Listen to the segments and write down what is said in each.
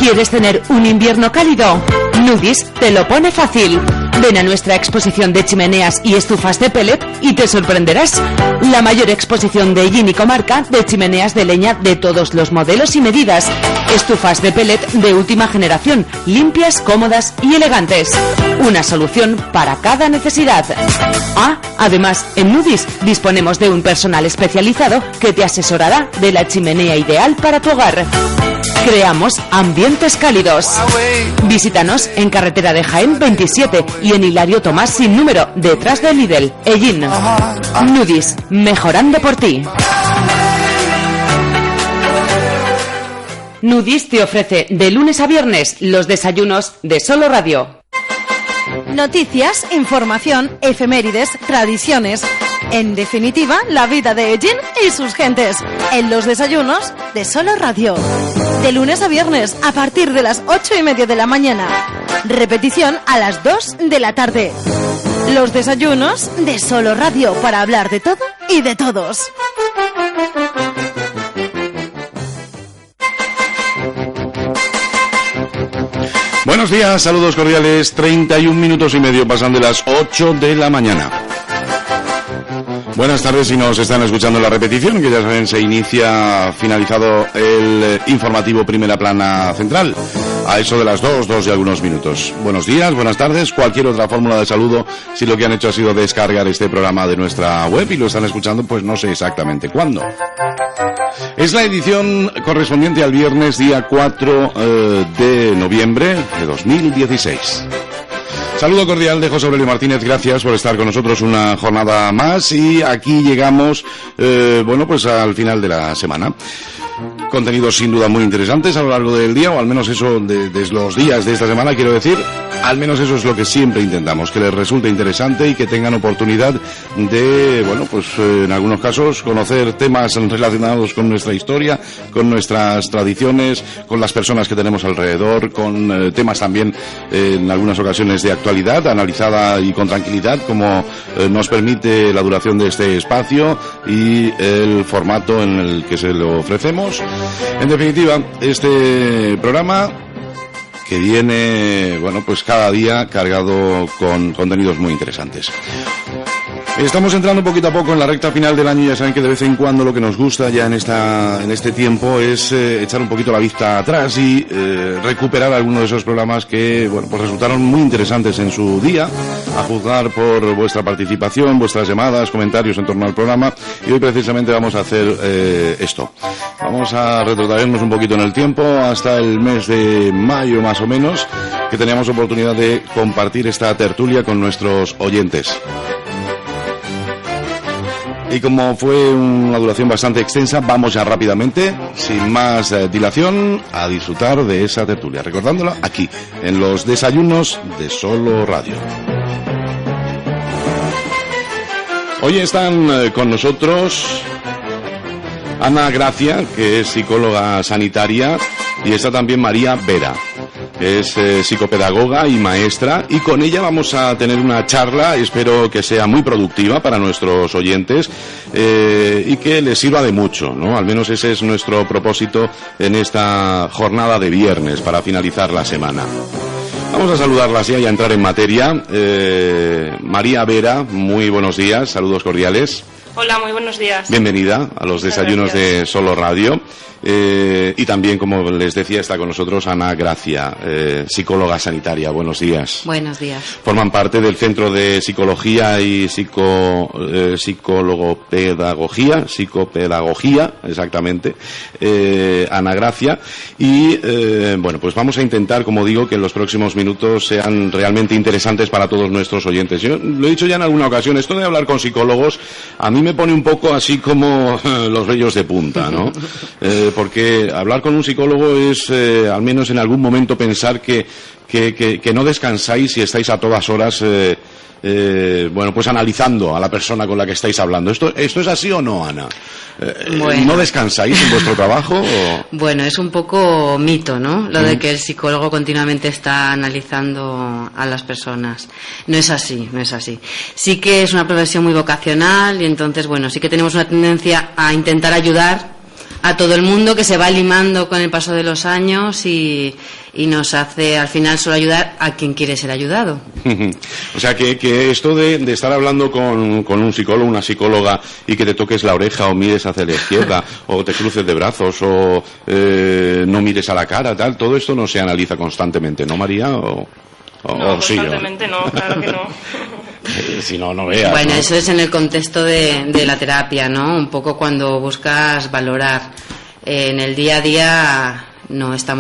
¿Quieres tener un invierno cálido? Nudis te lo pone fácil. Ven a nuestra exposición de chimeneas y estufas de pellet y te sorprenderás. La mayor exposición de Ellín y comarca de chimeneas de leña de todos los modelos y medidas. Estufas de pellet de última generación, limpias, cómodas y elegantes. Una solución para cada necesidad. Además, en Nudis disponemos de un personal especializado que te asesorará de la chimenea ideal para tu hogar. Creamos ambientes cálidos. Visítanos en carretera de Jaén 27 y en Hilario Tomás sin número, detrás de Lidl, Ellín. Nudis, mejorando por ti. Nudis te ofrece de lunes a viernes los desayunos de Solo Radio. Noticias, información, efemérides, tradiciones. En definitiva, la vida de Ellín y sus gentes. En los desayunos de Solo Radio. De lunes a viernes, a partir de las 8:30 de la mañana. Repetición a las 2 de la tarde. Los desayunos de Solo Radio, para hablar de todo y de todos. Buenos días, saludos cordiales. 31 minutos y medio pasan de las 8 de la mañana. Buenas tardes, si nos están escuchando la repetición, que ya saben, se inicia finalizado el informativo Primera Plana Central, a eso de las 2 y algunos minutos. Buenos días, buenas tardes, cualquier otra fórmula de saludo, si lo que han hecho ha sido descargar este programa de nuestra web y lo están escuchando, pues no sé exactamente cuándo. Es la edición correspondiente al viernes, día 4 de noviembre de 2016. Saludo cordial de José Aurelio Martínez, gracias por estar con nosotros una jornada más y aquí llegamos, pues al final de la semana. Contenidos sin duda muy interesantes a lo largo del día, o al menos eso de los días de esta semana, quiero decir, al menos eso es lo que siempre intentamos, que les resulte interesante y que tengan oportunidad de, en algunos casos, conocer temas relacionados con nuestra historia, con nuestras tradiciones, con las personas que tenemos alrededor, con temas también, en algunas ocasiones de actualidad, analizada y con tranquilidad, como nos permite la duración de este espacio y el formato en el que se lo ofrecemos. En definitiva, este programa que viene, cada día cargado con contenidos muy interesantes. Estamos entrando poquito a poco en la recta final del año. Ya saben que de vez en cuando lo que nos gusta ya en este tiempo es echar un poquito la vista atrás y recuperar algunos de esos programas que resultaron muy interesantes en su día, a juzgar por vuestra participación, vuestras llamadas, comentarios en torno al programa. Y hoy precisamente vamos a hacer esto. Vamos a retrotraernos un poquito en el tiempo hasta el mes de mayo más o menos, que teníamos oportunidad de compartir esta tertulia con nuestros oyentes. Y como fue una duración bastante extensa, vamos ya rápidamente, sin más dilación, a disfrutar de esa tertulia, recordándola aquí, en los desayunos de Solo Radio. Hoy están con nosotros Ana Gracia, que es psicóloga sanitaria, y está también María Vera, que es psicopedagoga y maestra, y con ella vamos a tener una charla, espero que sea muy productiva para nuestros oyentes y que les sirva de mucho, ¿no? Al menos ese es nuestro propósito en esta jornada de viernes para finalizar la semana. Vamos a saludarlas ya y a entrar en materia. María Vera, muy buenos días, saludos cordiales. Hola, muy buenos días. Bienvenida a los desayunos de Solo Radio. Y también, como les decía, está con nosotros Ana Gracia, psicóloga sanitaria. Buenos días. Buenos días. Forman parte del Centro de Psicología y Psicopedagogía, exactamente, Ana Gracia. Y, pues vamos a intentar, como digo, que en los próximos minutos sean realmente interesantes para todos nuestros oyentes. Yo lo he dicho ya en alguna ocasión, esto de hablar con psicólogos a mí me pone un poco así como los vellos de punta, ¿no? Porque hablar con un psicólogo es, al menos en algún momento, pensar que no descansáis y estáis a todas horas, analizando a la persona con la que estáis hablando. ¿Esto es así o no, Ana? ¿No descansáis en vuestro trabajo? ¿O? Bueno, es un poco mito, ¿no? Lo de que el psicólogo continuamente está analizando a las personas. No es así. Sí que es una profesión muy vocacional y entonces, sí que tenemos una tendencia a intentar ayudar a todo el mundo, que se va limando con el paso de los años y nos hace al final solo ayudar a quien quiere ser ayudado. O sea que esto de estar hablando con un psicólogo, una psicóloga, y que te toques la oreja o mires hacia la izquierda o te cruces de brazos o no mires a la cara, tal, todo esto no se analiza constantemente, ¿no, María? No, constantemente no, claro que no. Si no, no veas. Bueno, ¿no? eso es en el contexto de la terapia, ¿no? Un poco cuando buscas valorar. En el día a día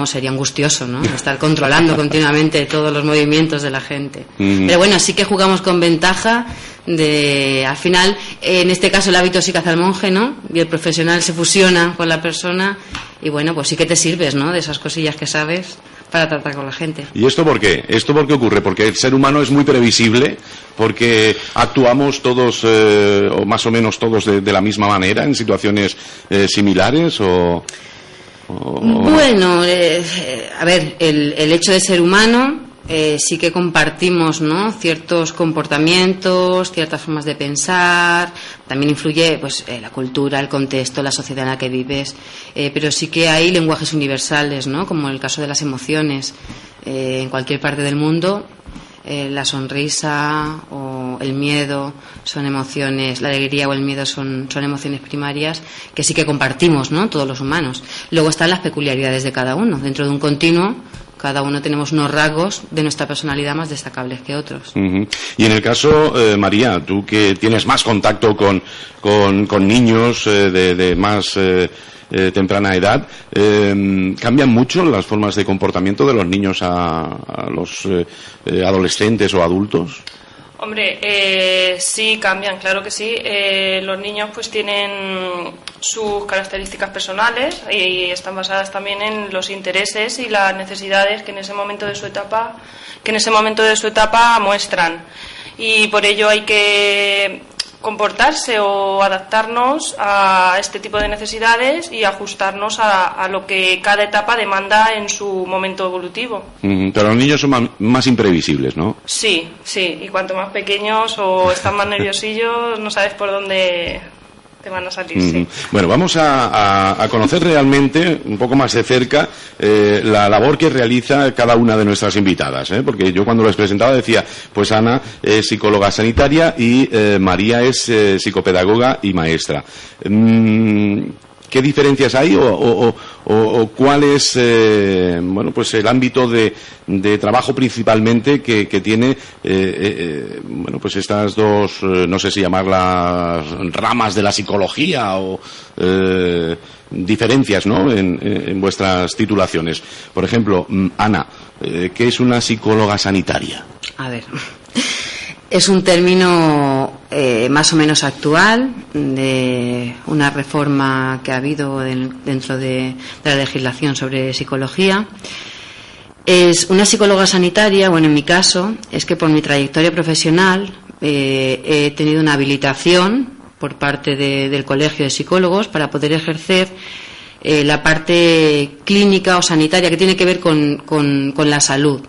sería angustioso, ¿no? Estar controlando continuamente todos los movimientos de la gente. Pero bueno, sí que jugamos con ventaja al final, en este caso el hábito sí que hace al monje, ¿no? Y el profesional se fusiona con la persona y bueno, pues sí que te sirves, ¿no? De esas cosillas que sabes para tratar con la gente. ¿Y esto por qué? ¿Esto por qué ocurre? Porque el ser humano es muy previsible, porque actuamos todos, o más o menos todos de la misma manera en situaciones similares, o... Bueno, a ver, el hecho de ser humano, sí que compartimos, ¿no? Ciertos comportamientos, ciertas formas de pensar, también influye pues la cultura, el contexto, la sociedad en la que vives, pero sí que hay lenguajes universales, ¿no? Como el caso de las emociones. En cualquier parte del mundo, la sonrisa o el miedo son emociones, la alegría o el miedo son emociones primarias que sí que compartimos, ¿no? Todos los humanos. Luego están las peculiaridades de cada uno. Dentro de un continuo, cada uno tenemos unos rasgos de nuestra personalidad más destacables que otros. Y en el caso, María, tú que tienes más contacto con niños de más temprana edad, ¿cambian mucho las formas de comportamiento de los niños a los adolescentes o adultos? Hombre, sí cambian, claro que sí. Los niños pues tienen sus características personales y están basadas también en los intereses y las necesidades que en ese momento de su etapa muestran. Y por ello hay que comportarse o adaptarnos a este tipo de necesidades y ajustarnos a lo que cada etapa demanda en su momento evolutivo. Pero los niños son más imprevisibles, ¿no? Sí, y cuanto más pequeños o están más nerviosillos, no sabes por dónde te van a salir. Sí. Bueno, vamos a conocer realmente un poco más de cerca la labor que realiza cada una de nuestras invitadas, porque yo cuando les presentaba decía, pues Ana es psicóloga sanitaria y María es psicopedagoga y maestra. ¿Qué diferencias hay o cuál es pues el ámbito de trabajo principalmente que tiene pues estas dos, no sé si llamarlas ramas de la psicología o diferencias, ¿no? en vuestras titulaciones? Por ejemplo, Ana, ¿qué es una psicóloga sanitaria? A ver, es un término más o menos actual de una reforma que ha habido dentro de la legislación sobre psicología. Es una psicóloga sanitaria, bueno, en mi caso, es que por mi trayectoria profesional he tenido una habilitación por parte del Colegio de Psicólogos para poder ejercer la parte clínica o sanitaria que tiene que ver con la salud,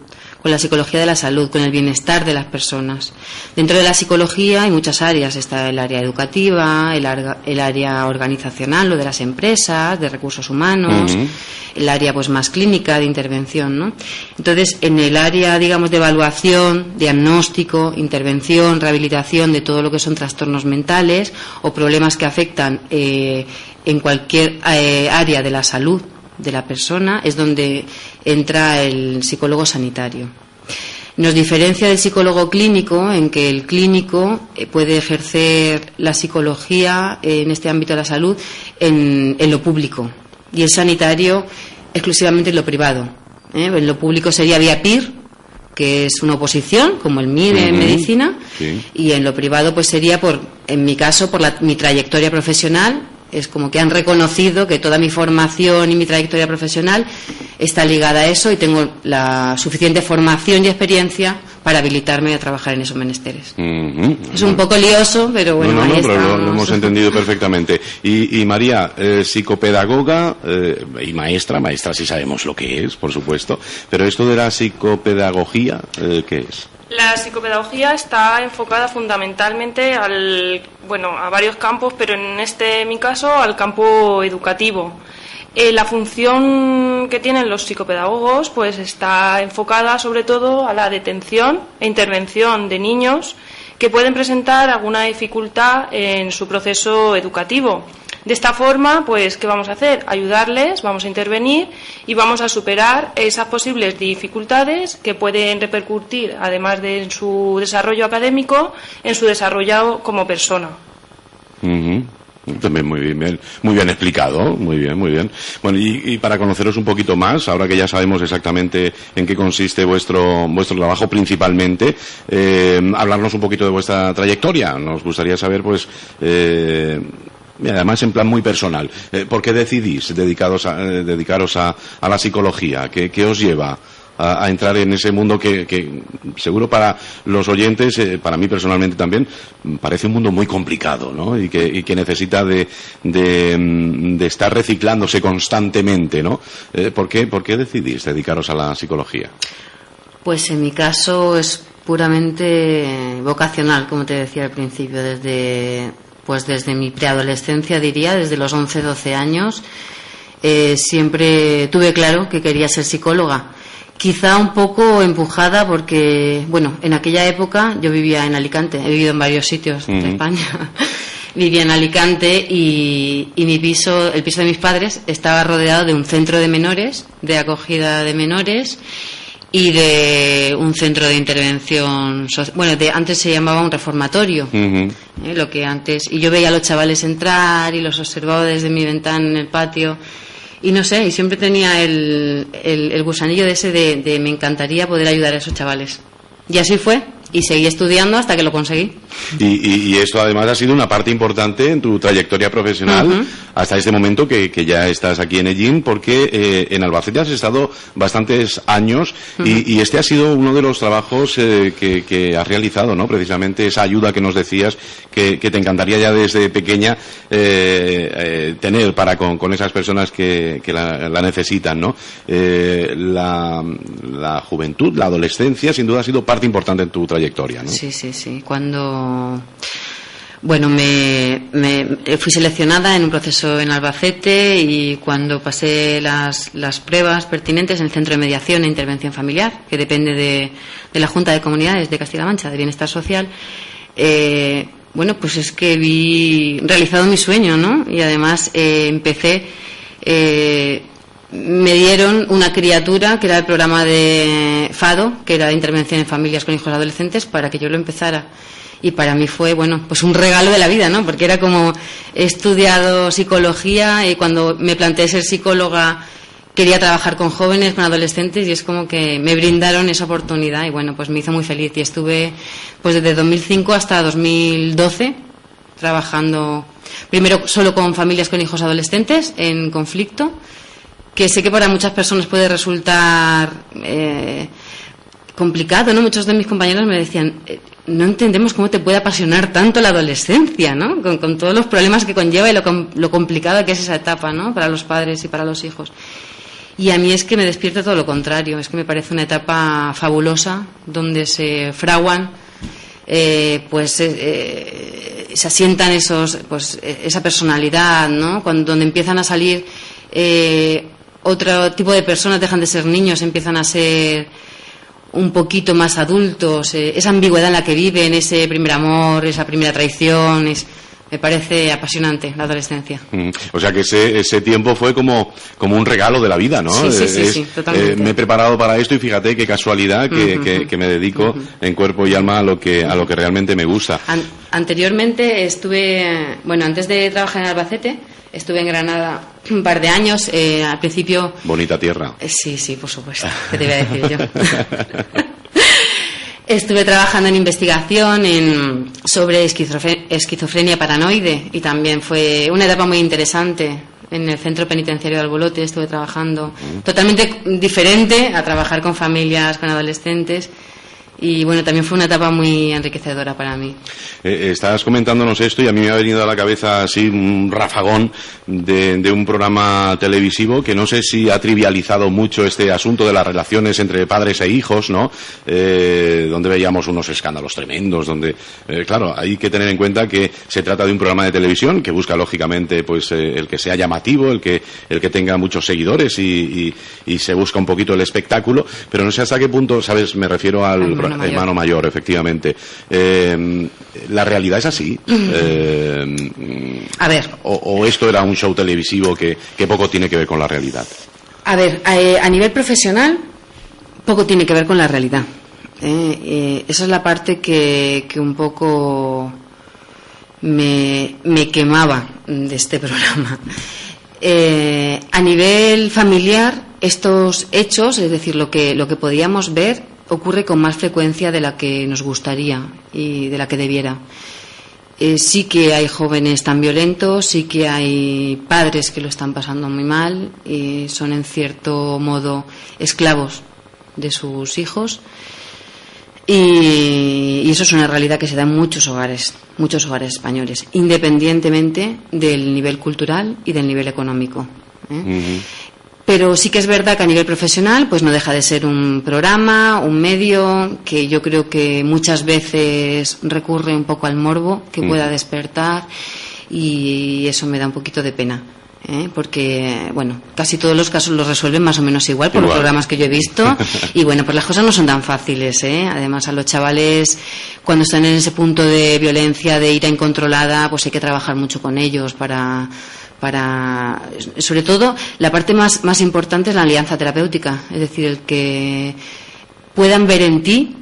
con la psicología de la salud, con el bienestar de las personas. Dentro de la psicología hay muchas áreas. Está el área educativa, el área organizacional, lo de las empresas, de recursos humanos, el área pues más clínica de intervención, ¿no? Entonces, en el área, digamos, de evaluación, diagnóstico, intervención, rehabilitación de todo lo que son trastornos mentales o problemas que afectan en cualquier área de la salud de la persona, es donde entra el psicólogo sanitario. Nos diferencia del psicólogo clínico en que el clínico puede ejercer la psicología en este ámbito de la salud en lo público y el sanitario exclusivamente en lo privado. En lo público sería vía PIR, que es una oposición, como el MIR en medicina, y en lo privado pues sería, en mi caso, por mi trayectoria profesional. Es como que han reconocido que toda mi formación y mi trayectoria profesional está ligada a eso y tengo la suficiente formación y experiencia para habilitarme a trabajar en esos menesteres. Es un poco lioso, pero bueno, ahí pero estamos. lo hemos entendido perfectamente. Y María, psicopedagoga y maestra sí sabemos lo que es, por supuesto, pero esto de la psicopedagogía, ¿qué es? La psicopedagogía está enfocada fundamentalmente a varios campos, pero en mi caso, al campo educativo. La función que tienen los psicopedagogos pues está enfocada sobre todo a la detención e intervención de niños que pueden presentar alguna dificultad en su proceso educativo. De esta forma, pues, ¿qué vamos a hacer? Ayudarles, vamos a intervenir y vamos a superar esas posibles dificultades que pueden repercutir, además de en su desarrollo académico, en su desarrollo como persona. También muy bien explicado, muy bien. Bueno, y para conoceros un poquito más, ahora que ya sabemos exactamente en qué consiste vuestro trabajo principalmente, hablarnos un poquito de vuestra trayectoria. Nos gustaría saber, pues, y además en plan muy personal, ¿por qué decidís dedicaros a la psicología? ¿Qué os lleva a entrar en ese mundo que seguro para los oyentes, para mí personalmente también, parece un mundo muy complicado, ¿no? Y que necesita de estar reciclándose constantemente, ¿no? ¿Por qué decidís dedicaros a la psicología? Pues en mi caso es puramente vocacional, como te decía al principio, desde mi preadolescencia, diría, desde los 11-12 años, siempre tuve claro que quería ser psicóloga. Quizá un poco empujada porque, en aquella época yo vivía en Alicante, he vivido en varios sitios de España. Vivía en Alicante y el piso de mis padres estaba rodeado de un centro de menores, de acogida de menores, y de un centro de intervención antes se llamaba un reformatorio, lo que antes, y yo veía a los chavales entrar y los observaba desde mi ventana en el patio y no sé, y siempre tenía el gusanillo de me encantaría poder ayudar a esos chavales, y así fue. Y seguí estudiando hasta que lo conseguí. Y esto además ha sido una parte importante en tu trayectoria profesional hasta este momento que ya estás aquí en Ellín, porque en Albacete has estado bastantes años y este ha sido uno de los trabajos que has realizado, ¿no? Precisamente esa ayuda que nos decías que te encantaría ya desde pequeña tener para con esas personas que la necesitan, ¿no? La juventud, la adolescencia, sin duda ha sido parte importante en tu trayectoria, ¿no? Sí. Cuando me fui seleccionada en un proceso en Albacete, y cuando pasé las pruebas pertinentes en el Centro de Mediación e Intervención Familiar, que depende de la Junta de Comunidades de Castilla-La Mancha de Bienestar Social, pues es que vi realizado mi sueño, ¿no? Y además empecé, me dieron una criatura que era el programa de FADO, que era de intervención en familias con hijos adolescentes, para que yo lo empezara. Y para mí fue, pues un regalo de la vida, ¿no? Porque era como, he estudiado psicología y cuando me planteé ser psicóloga quería trabajar con jóvenes, con adolescentes, y es como que me brindaron esa oportunidad y pues me hizo muy feliz. Y estuve desde 2005 hasta 2012 trabajando primero solo con familias con hijos adolescentes en conflicto, que sé que para muchas personas puede resultar complicado, ¿no? Muchos de mis compañeros me decían, no entendemos cómo te puede apasionar tanto la adolescencia, ¿no? Con todos los problemas que conlleva y lo complicada que es esa etapa, ¿no? Para los padres y para los hijos. Y a mí es que me despierta todo lo contrario, es que me parece una etapa fabulosa donde se fraguan, se asientan esa personalidad, ¿no? Donde empiezan a salir otro tipo de personas, dejan de ser niños, empiezan a ser un poquito más adultos, esa ambigüedad en la que viven, ese primer amor, esa primera traición, me parece apasionante la adolescencia. O sea que ese tiempo fue como un regalo de la vida, ¿no? Sí, totalmente. Me he preparado para esto y fíjate qué casualidad que me dedico en cuerpo y alma a lo que realmente me gusta. Anteriormente estuve, antes de trabajar en Albacete, estuve en Granada un par de años, al principio... Bonita tierra. Sí, por supuesto, ¿qué te voy a decir yo? Estuve trabajando en investigación sobre esquizofrenia paranoide, y también fue una etapa muy interesante. En el Centro Penitenciario de Albolote estuve trabajando totalmente diferente a trabajar con familias, con adolescentes, Y bueno, también fue una etapa muy enriquecedora para mí. Estabas comentándonos esto y a mí me ha venido a la cabeza así un rafagón de un programa televisivo que no sé si ha trivializado mucho este asunto de las relaciones entre padres e hijos, ¿no? Donde veíamos unos escándalos tremendos, donde, claro, hay que tener en cuenta que se trata de un programa de televisión que busca lógicamente pues el que sea llamativo, el que tenga muchos seguidores y se busca un poquito el espectáculo, pero no sé hasta qué punto, ¿sabes? Me refiero al hermano mayor, efectivamente. ¿La realidad es así? A ver. ¿O esto era un show televisivo que poco tiene que ver con la realidad? A ver, a nivel profesional, poco tiene que ver con la realidad. Esa es la parte que un poco me quemaba de este programa. A nivel familiar, estos hechos, es decir, lo que podíamos ver, ocurre con más frecuencia de la que nos gustaría y de la que debiera. Sí que hay jóvenes tan violentos, sí que hay padres que lo están pasando muy mal y son en cierto modo esclavos de sus hijos. Y eso es una realidad que se da en muchos hogares españoles, independientemente del nivel cultural y del nivel económico. Pero sí que es verdad que a nivel profesional pues no deja de ser un programa, un medio que yo creo que muchas veces recurre un poco al morbo que pueda despertar, y eso me da un poquito de pena. Porque, bueno, casi todos los casos los resuelven más o menos igual por los programas que yo he visto, y bueno, pues las cosas no son tan fáciles, Además, a los chavales, cuando están en ese punto de violencia, de ira incontrolada, pues hay que trabajar mucho con ellos para sobre todo, la parte más importante es la alianza terapéutica, es decir, el que puedan ver en ti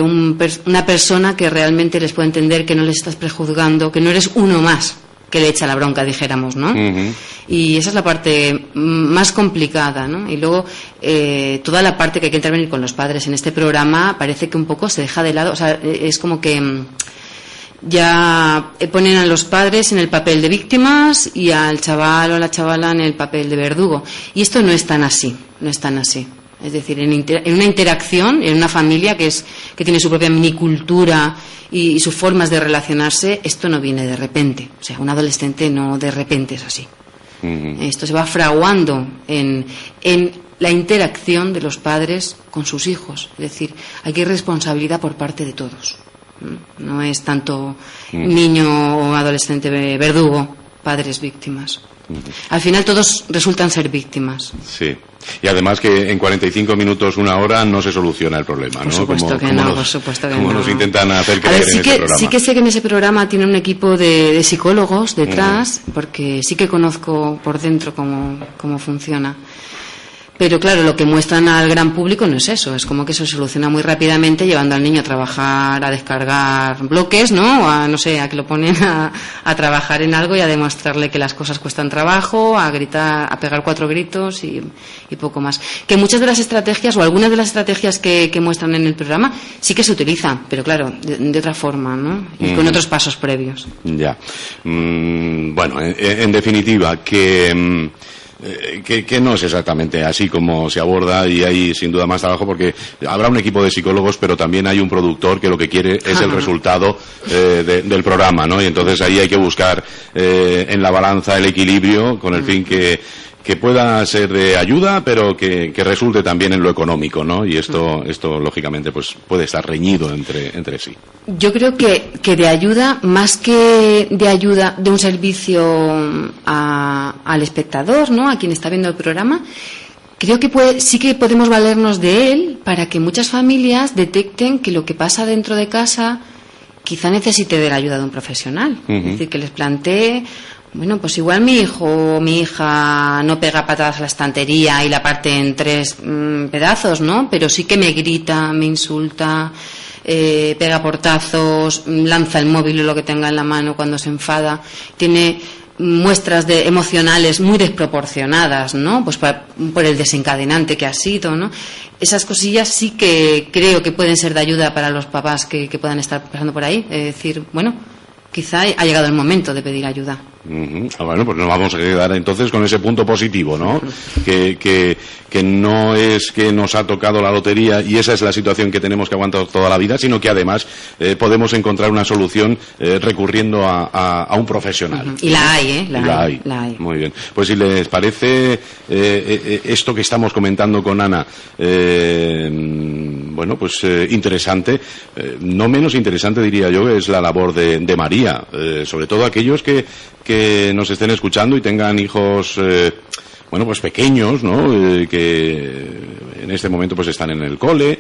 una persona que realmente les pueda entender, que no les estás prejuzgando, que no eres uno más que le echa la bronca, dijéramos, ¿no? Y esa es la parte más complicada, ¿no? Y luego toda la parte que hay que intervenir con los padres en este programa parece que un poco se deja de lado, o sea, es como que ya ponen a los padres en el papel de víctimas y al chaval o a la chavala en el papel de verdugo, y esto no es tan así. Es decir, en una interacción, en una familia que tiene su propia minicultura y sus formas de relacionarse, esto no viene de repente. O sea, un adolescente no de repente es así. Esto se va fraguando en la interacción de los padres con sus hijos. Es decir, aquí hay responsabilidad por parte de todos. No es tanto niño o adolescente verdugo, padres víctimas. Al final todos resultan ser víctimas. Sí. Y además que en 45 minutos, una hora, no se soluciona el problema, ¿no? Por supuesto que no. Como nos intentan hacer creer en este programa. Sí que sé que en ese programa tiene un equipo de psicólogos detrás, porque sí que conozco por dentro cómo funciona. Pero claro, lo que muestran al gran público no es eso, es como que eso se soluciona muy rápidamente llevando al niño a trabajar, a descargar bloques, ¿no? O a que lo ponen a trabajar en algo y a demostrarle que las cosas cuestan trabajo, a gritar, a pegar 4 gritos y poco más. Que muchas de las estrategias o algunas de las estrategias que muestran en el programa sí que se utilizan, pero claro, de otra forma, ¿no? Y con otros pasos previos. Ya. Bueno, en definitiva, que no es exactamente así como se aborda, y hay sin duda más trabajo, porque habrá un equipo de psicólogos, pero también hay un productor que lo que quiere es el resultado del programa, ¿no? Y entonces ahí hay que buscar en la balanza el equilibrio con el fin que pueda ser de ayuda, pero que resulte también en lo económico, ¿no? Y esto lógicamente pues puede estar reñido entre sí. Yo creo que de ayuda, más que de ayuda de un servicio al espectador, ¿no? A quien está viendo el programa, creo que sí que podemos valernos de él para que muchas familias detecten que lo que pasa dentro de casa quizá necesite de la ayuda de un profesional. Es decir, que les plantee, bueno, pues igual mi hijo o mi hija no pega patadas a la estantería y la parte en 3 pedazos, ¿no? Pero sí que me grita, me insulta, pega portazos, lanza el móvil o lo que tenga en la mano cuando se enfada, tiene muestras emocionales muy desproporcionadas, ¿no? Pues por el desencadenante que ha sido, ¿no? Esas cosillas sí que creo que pueden ser de ayuda para los papás que puedan estar pasando por ahí. Es decir, bueno, quizá ha llegado el momento de pedir ayuda. Bueno, pues nos vamos a quedar entonces con ese punto positivo, ¿no? Que no es que nos ha tocado la lotería y esa es la situación que tenemos que aguantar toda la vida, sino que además podemos encontrar una solución recurriendo a un profesional. Y la hay, La hay. Muy bien. Pues si les parece esto que estamos comentando con Ana, bueno, pues interesante, no menos interesante diría yo, es la labor de María, sobre todo aquellos que nos estén escuchando y tengan hijos, bueno, pues pequeños, ¿no? Que en este momento pues están en el cole,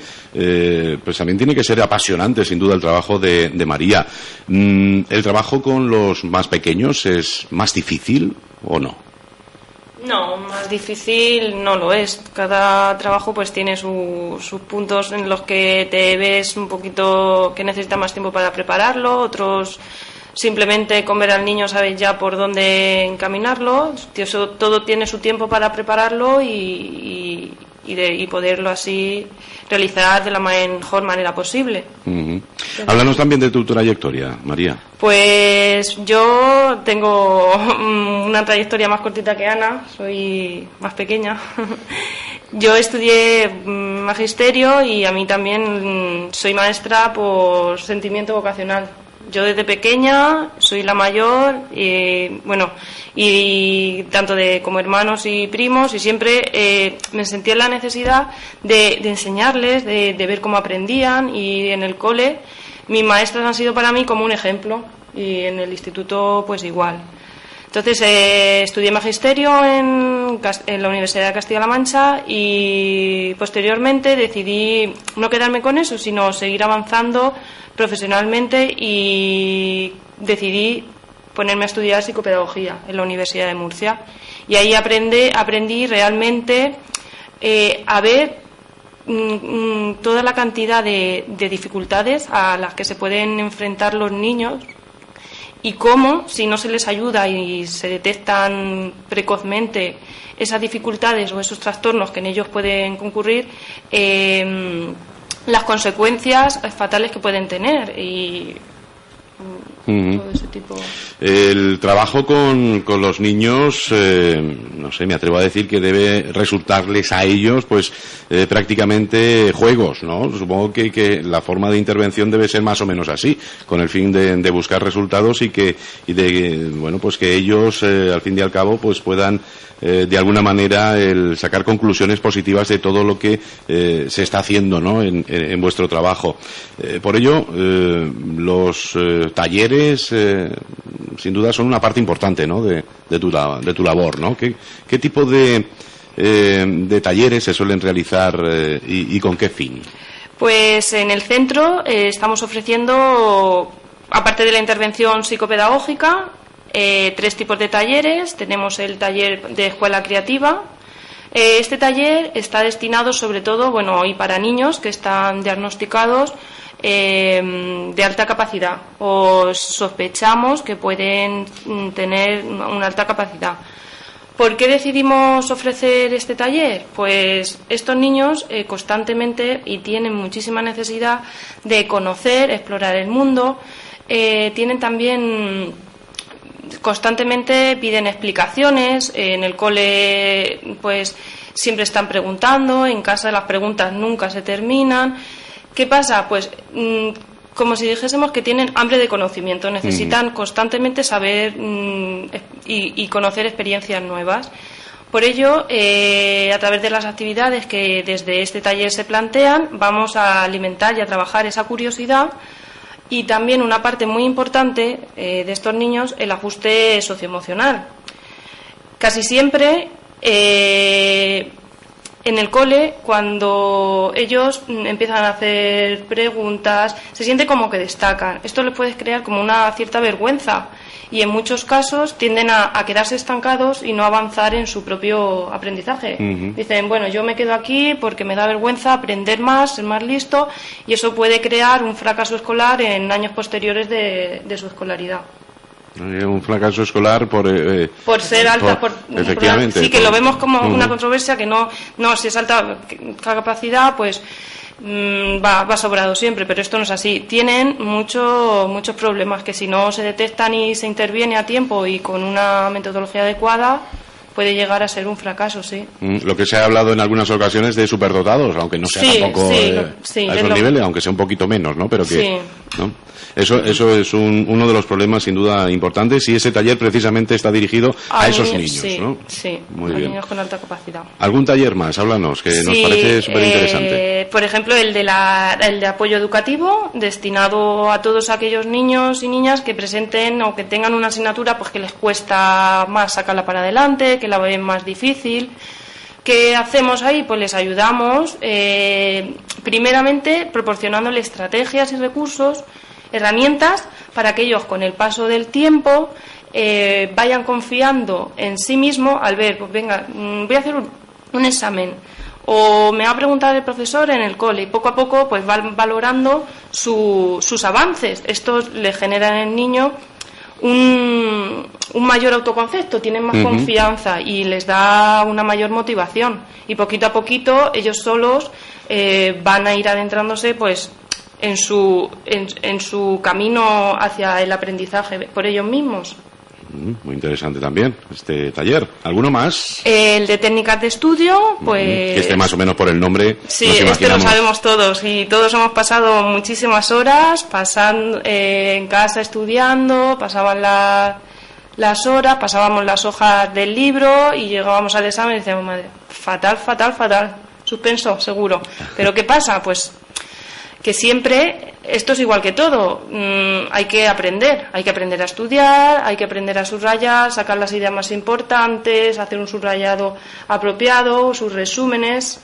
pues también tiene que ser apasionante, sin duda, el trabajo de María. ¿El trabajo con los más pequeños es más difícil o no? No, más difícil no lo es. Cada trabajo pues tiene sus puntos en los que te ves un poquito que necesita más tiempo para prepararlo, otros simplemente con ver al niño sabes ya por dónde encaminarlo. Eso, todo tiene su tiempo para prepararlo y poderlo así realizar de la mejor manera posible. Háblanos también de tu trayectoria, María. Pues yo tengo una trayectoria más cortita que Ana, soy más pequeña. Yo estudié magisterio y a mí también soy maestra por sentimiento vocacional. Yo desde pequeña soy la mayor, y tanto como hermanos y primos, y siempre me sentía la necesidad de enseñarles, de ver cómo aprendían, y en el cole mis maestras han sido para mí como un ejemplo, y en el instituto pues igual. Entonces estudié magisterio en la Universidad de Castilla-La Mancha y posteriormente decidí no quedarme con eso, sino seguir avanzando profesionalmente y decidí ponerme a estudiar psicopedagogía en la Universidad de Murcia. Y ahí aprendí realmente a ver toda la cantidad de dificultades a las que se pueden enfrentar los niños y cómo, si no se les ayuda y se detectan precozmente esas dificultades o esos trastornos que en ellos pueden concurrir, las consecuencias fatales que pueden tener y todo ese tipo. El trabajo con los niños, no sé, me atrevo a decir que debe resultarles a ellos pues prácticamente juegos, ¿no? Supongo que la forma de intervención debe ser más o menos así, con el fin de buscar resultados y bueno, pues que ellos al fin y al cabo pues puedan de alguna manera sacar conclusiones positivas de todo lo que se está haciendo, ¿no? en vuestro trabajo. Por ello, los talleres sin duda son una parte importante, ¿no? de tu labor, ¿no? ¿Qué tipo de talleres se suelen realizar y con qué fin? Pues en el centro estamos ofreciendo, aparte de la intervención psicopedagógica, 3 tipos de talleres. Tenemos el taller de escuela creativa. Este taller está destinado sobre todo, y para niños que están diagnosticados de alta capacidad o sospechamos que pueden tener una alta capacidad. ¿Por qué decidimos ofrecer este taller? Pues estos niños constantemente y tienen muchísima necesidad de conocer, explorar el mundo, tienen también constantemente piden explicaciones, en el cole pues siempre están preguntando, en casa las preguntas nunca se terminan. ¿Qué pasa? Pues como si dijésemos que tienen hambre de conocimiento, necesitan constantemente saber y conocer experiencias nuevas. Por ello, a través de las actividades que desde este taller se plantean, vamos a alimentar y a trabajar esa curiosidad. Y también una parte muy importante de estos niños, el ajuste socioemocional. Casi siempre en el cole, cuando ellos empiezan a hacer preguntas, se siente como que destacan. Esto les puede crear como una cierta vergüenza y en muchos casos tienden a quedarse estancados y no avanzar en su propio aprendizaje. Dicen, yo me quedo aquí porque me da vergüenza aprender más, ser más listo, y eso puede crear un fracaso escolar en años posteriores de su escolaridad. Un fracaso escolar por ser alta, efectivamente. Sí, que lo vemos como una controversia, que no si es alta capacidad, pues va sobrado siempre, pero esto no es así. Tienen muchos problemas que si no se detectan y se interviene a tiempo y con una metodología adecuada, puede llegar a ser un fracaso, sí. Lo que se ha hablado en algunas ocasiones de superdotados, aunque no sea tampoco a esos niveles, aunque sea un poquito menos, ¿no? Pero que, ¿no? Eso es uno de los problemas sin duda importantes, y ese taller precisamente está dirigido a esos niños, ¿no? Sí, muy a bien. Niños con alta capacidad. ¿Algún taller más? Háblanos, que nos parece súper interesante. Por ejemplo, el de apoyo educativo, destinado a todos aquellos niños y niñas que presenten o que tengan una asignatura pues que les cuesta más sacarla para adelante, que la ven más difícil. ¿Qué hacemos ahí? Pues les ayudamos, primeramente proporcionándole estrategias y recursos, herramientas para que ellos con el paso del tiempo vayan confiando en sí mismos al ver, pues venga, voy a hacer un examen o me va a preguntar el profesor en el cole, y poco a poco pues van valorando sus avances. Esto le genera en el niño un mayor autoconcepto, tienen más confianza y les da una mayor motivación, y poquito a poquito ellos solos van a ir adentrándose pues en su camino hacia el aprendizaje por ellos mismos. Muy interesante también este taller. ¿Alguno más? El de técnicas de estudio, pues... Que esté más o menos por el nombre. Sí, este lo sabemos todos, y todos hemos pasado muchísimas horas pasando en casa estudiando, pasaban las horas, pasábamos las hojas del libro y llegábamos al examen y decíamos, madre, fatal, suspenso, seguro. Pero ¿qué pasa? Pues que siempre, esto es igual que todo, hay que aprender a estudiar, hay que aprender a subrayar, sacar las ideas más importantes, hacer un subrayado apropiado, sus resúmenes.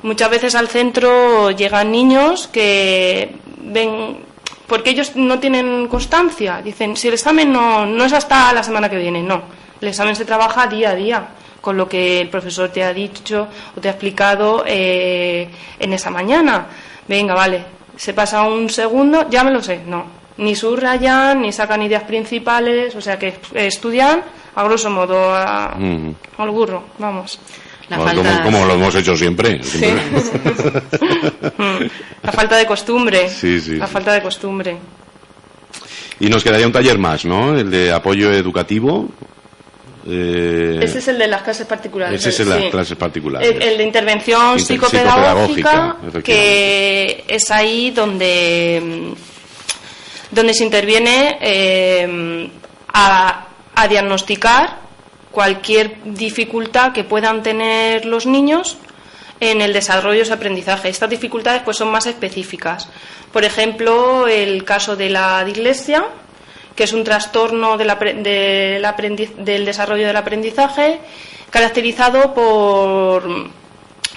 Muchas veces al centro llegan niños que ven, porque ellos no tienen constancia, dicen, si el examen no es hasta la semana que viene, no, el examen se trabaja día a día, con lo que el profesor te ha dicho o te ha explicado en esa mañana. Venga, vale, se pasa un segundo, ya me lo sé. No, ni subrayan, ni sacan ideas principales, o sea que estudian a grosso modo al burro, vamos. Como lo hemos hecho siempre. Sí. La falta de costumbre. Sí. La falta de costumbre. Y nos quedaría un taller más, ¿no? El de apoyo educativo. Ese es el de las clases particulares. Ese es el de las clases particulares. El de intervención psicopedagógica, que es ahí donde se interviene a diagnosticar cualquier dificultad que puedan tener los niños en el desarrollo de su aprendizaje. Estas dificultades pues son más específicas. Por ejemplo, el caso de la dislexia, que es un trastorno del desarrollo del aprendizaje, caracterizado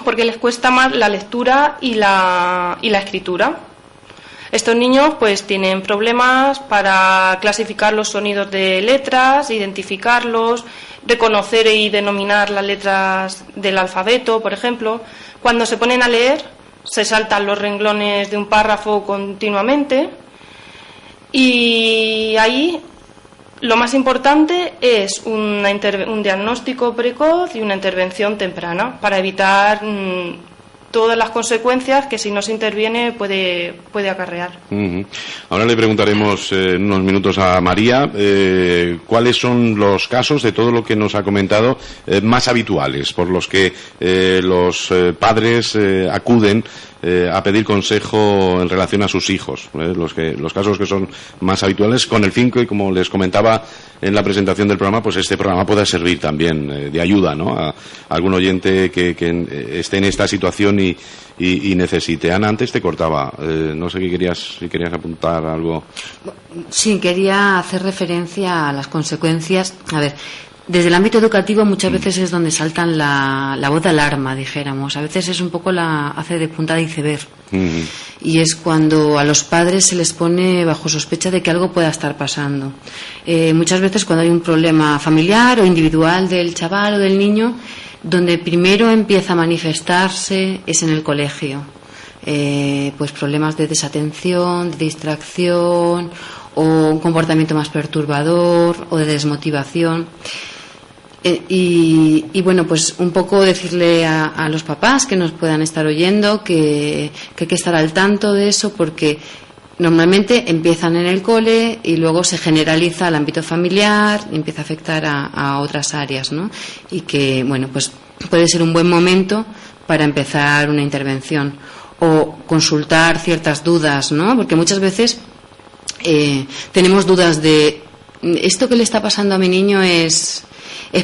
porque les cuesta más la lectura y la escritura. Estos niños pues tienen problemas para clasificar los sonidos de letras, identificarlos, reconocer y denominar las letras del alfabeto, por ejemplo. Cuando se ponen a leer, se saltan los renglones de un párrafo continuamente. Y ahí lo más importante es un diagnóstico precoz y una intervención temprana para evitar todas las consecuencias que si no se interviene puede acarrear. Ahora le preguntaremos en unos minutos a María cuáles son los casos de todo lo que nos ha comentado más habituales por los que los padres acuden a pedir consejo en relación a sus hijos, los casos que son más habituales, con el fin que, como les comentaba en la presentación del programa, pues este programa pueda servir también de ayuda, ¿no?, a algún oyente que esté en esta situación y necesite. Ana, antes te cortaba, no sé si querías apuntar algo. Sí, quería hacer referencia a las consecuencias. A ver, desde el ámbito educativo muchas veces es donde saltan la voz de alarma, dijéramos. A veces es un poco hace de punta de iceberg. Y es cuando a los padres se les pone bajo sospecha de que algo pueda estar pasando. Muchas veces cuando hay un problema familiar o individual del chaval o del niño, donde primero empieza a manifestarse es en el colegio. Pues problemas de desatención, de distracción, o un comportamiento más perturbador o de desmotivación. Y bueno, pues un poco decirle a los papás que nos puedan estar oyendo que hay que estar al tanto de eso, porque normalmente empiezan en el cole y luego se generaliza al ámbito familiar y empieza a afectar a otras áreas, ¿no? Y que, bueno, pues puede ser un buen momento para empezar una intervención o consultar ciertas dudas, ¿no? Porque muchas veces tenemos dudas de ¿esto que le está pasando a mi niño es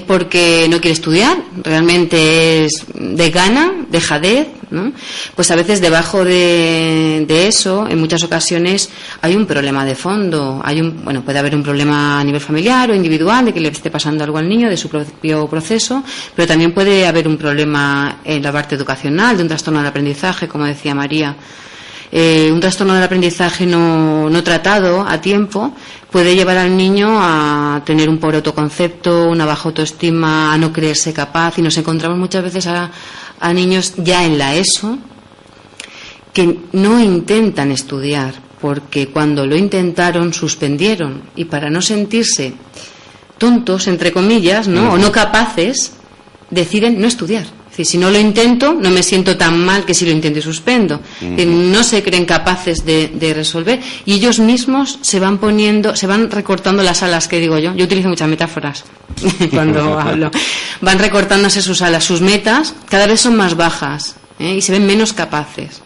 porque no quiere estudiar? ¿Realmente es de gana, dejadez, ¿no? Pues a veces debajo de eso, en muchas ocasiones, hay un problema de fondo. Puede haber un problema a nivel familiar o individual de que le esté pasando algo al niño, de su propio proceso, pero también puede haber un problema en la parte educacional, de un trastorno del aprendizaje, como decía María. Un trastorno del aprendizaje no tratado a tiempo puede llevar al niño a tener un pobre autoconcepto, una baja autoestima, a no creerse capaz, y nos encontramos muchas veces a niños ya en la ESO que no intentan estudiar porque cuando lo intentaron suspendieron, y para no sentirse tontos, entre comillas, ¿no? O no capaces, deciden no estudiar. Es decir, si no lo intento, no me siento tan mal que si lo intento y suspendo. No se creen capaces de resolver, y ellos mismos se van recortando las alas, que digo yo. Yo utilizo muchas metáforas cuando hablo. Van recortándose sus alas, sus metas cada vez son más bajas, y se ven menos capaces.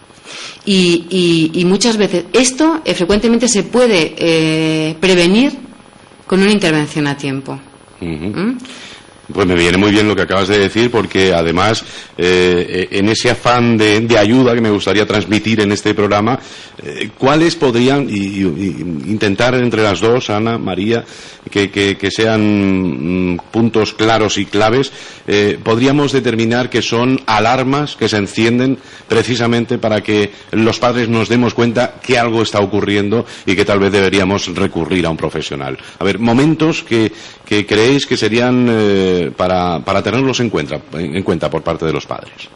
Y muchas veces esto frecuentemente se puede prevenir con una intervención a tiempo. Pues me viene muy bien lo que acabas de decir, porque además en ese afán de ayuda que me gustaría transmitir en este programa, ¿cuáles podrían intentar entre las dos, Ana, María, que sean puntos claros y claves, podríamos determinar que son alarmas que se encienden precisamente para que los padres nos demos cuenta que algo está ocurriendo y que tal vez deberíamos recurrir a un profesional? A ver, momentos que creéis que serían para tenerlos en cuenta por parte de los padres.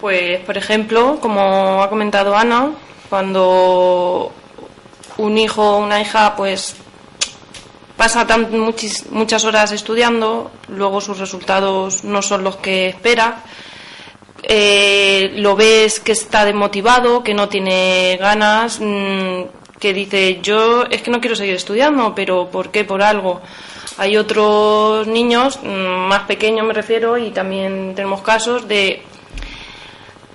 Pues, por ejemplo, como ha comentado Ana, cuando un hijo o una hija pues pasa muchas horas estudiando, luego sus resultados no son los que espera, lo ves que está desmotivado, que no tiene ganas, que dice, yo es que no quiero seguir estudiando, pero ¿por qué? Por algo. Hay otros niños, más pequeños me refiero, y también tenemos casos de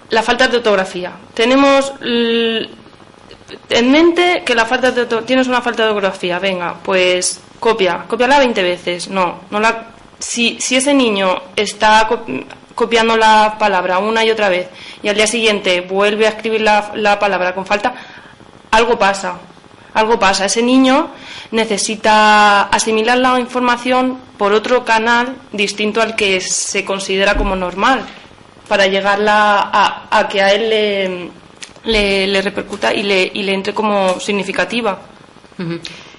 la falta de ortografía. Tenemos en mente que tienes una falta de ortografía, venga, pues cópiala 20 veces. Si ese niño está copiando la palabra una y otra vez y al día siguiente vuelve a escribir la palabra con falta, algo pasa. Ese niño necesita asimilar la información por otro canal distinto al que se considera como normal, para llegarla a que a él le repercuta y le entre como significativa.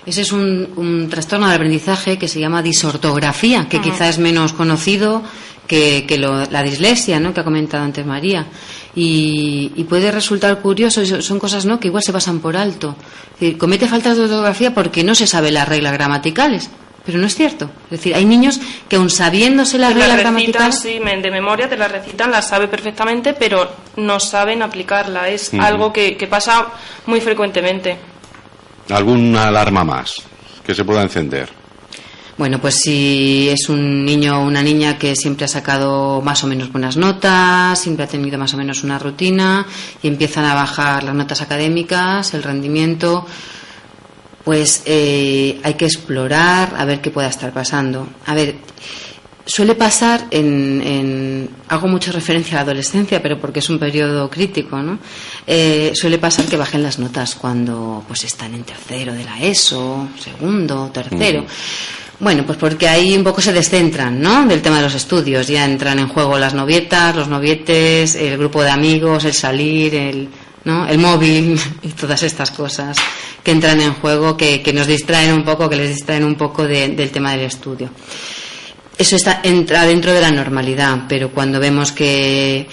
Ese es un trastorno de aprendizaje que se llama disortografía, que quizá es menos conocido que la dislexia, ¿no?, que ha comentado antes María. Y puede resultar curioso, son cosas, ¿no?, que igual se pasan por alto. Es decir, comete faltas de ortografía porque no se sabe las reglas gramaticales, pero no es cierto. Es decir, hay niños que aun sabiéndose las reglas gramaticales, sí, de memoria te las recitan, las sabe perfectamente, pero no saben aplicarla. Es algo que pasa muy frecuentemente. ¿Alguna alarma más que se pueda encender? Bueno, pues si es un niño o una niña que siempre ha sacado más o menos buenas notas, siempre ha tenido más o menos una rutina y empiezan a bajar las notas académicas, el rendimiento, pues hay que explorar a ver qué pueda estar pasando. A ver, suele pasar hago mucha referencia a la adolescencia, pero porque es un periodo crítico, ¿no? Suele pasar que bajen las notas cuando pues están en tercero de la ESO, segundo, tercero. Bueno, pues porque ahí un poco se descentran, ¿no?, del tema de los estudios. Ya entran en juego las novietas, los novietes, el grupo de amigos, el salir, el móvil y todas estas cosas que entran en juego, que nos distraen un poco, que les distraen un poco del tema del estudio. Eso entra dentro de la normalidad, pero cuando vemos que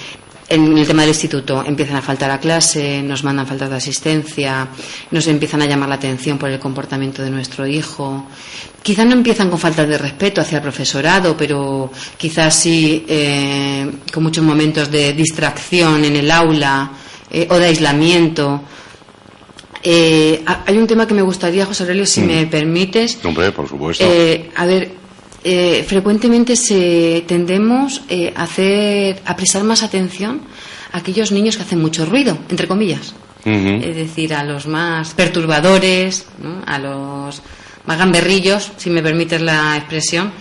en el tema del instituto empiezan a faltar a clase, nos mandan faltas de asistencia, nos empiezan a llamar la atención por el comportamiento de nuestro hijo. Quizás no empiezan con faltas de respeto hacia el profesorado, pero quizás sí con muchos momentos de distracción en el aula o de aislamiento. Hay un tema que me gustaría, José Aurelio, si me permites. Hombre, por supuesto. Frecuentemente tendemos a prestar más atención a aquellos niños que hacen mucho ruido, entre comillas. Es decir, a los más perturbadores, ¿no? A los más gamberrillos, si me permites la expresión.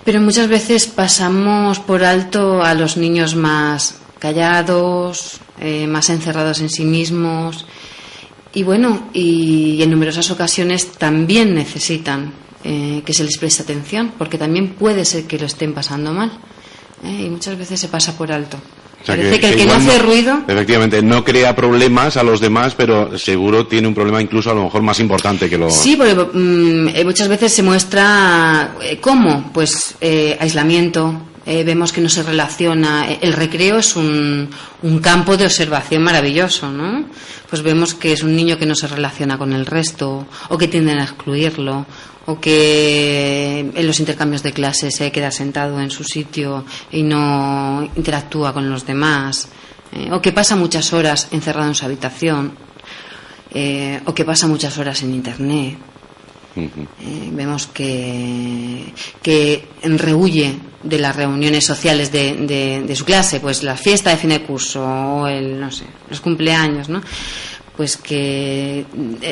Pero muchas veces pasamos por alto a los niños más callados, más encerrados en sí mismos. Y bueno, y en numerosas ocasiones también necesitan que se les preste atención, porque también puede ser que lo estén pasando mal, y muchas veces se pasa por alto. O sea, parece que el que no hace ruido, efectivamente, no crea problemas a los demás, pero seguro tiene un problema incluso a lo mejor más importante que lo... Sí, porque muchas veces se muestra ¿cómo? Pues aislamiento. Vemos que no se relaciona. El recreo es un campo de observación maravilloso, ¿no? Pues vemos que es un niño que no se relaciona con el resto, o que tienden a excluirlo, o que en los intercambios de clases se queda sentado en su sitio y no interactúa con los demás, o que pasa muchas horas encerrado en su habitación, o que pasa muchas horas en Internet. Vemos que rehuye de las reuniones sociales de su clase, pues la fiesta de fin de curso o los cumpleaños, ¿no? Pues que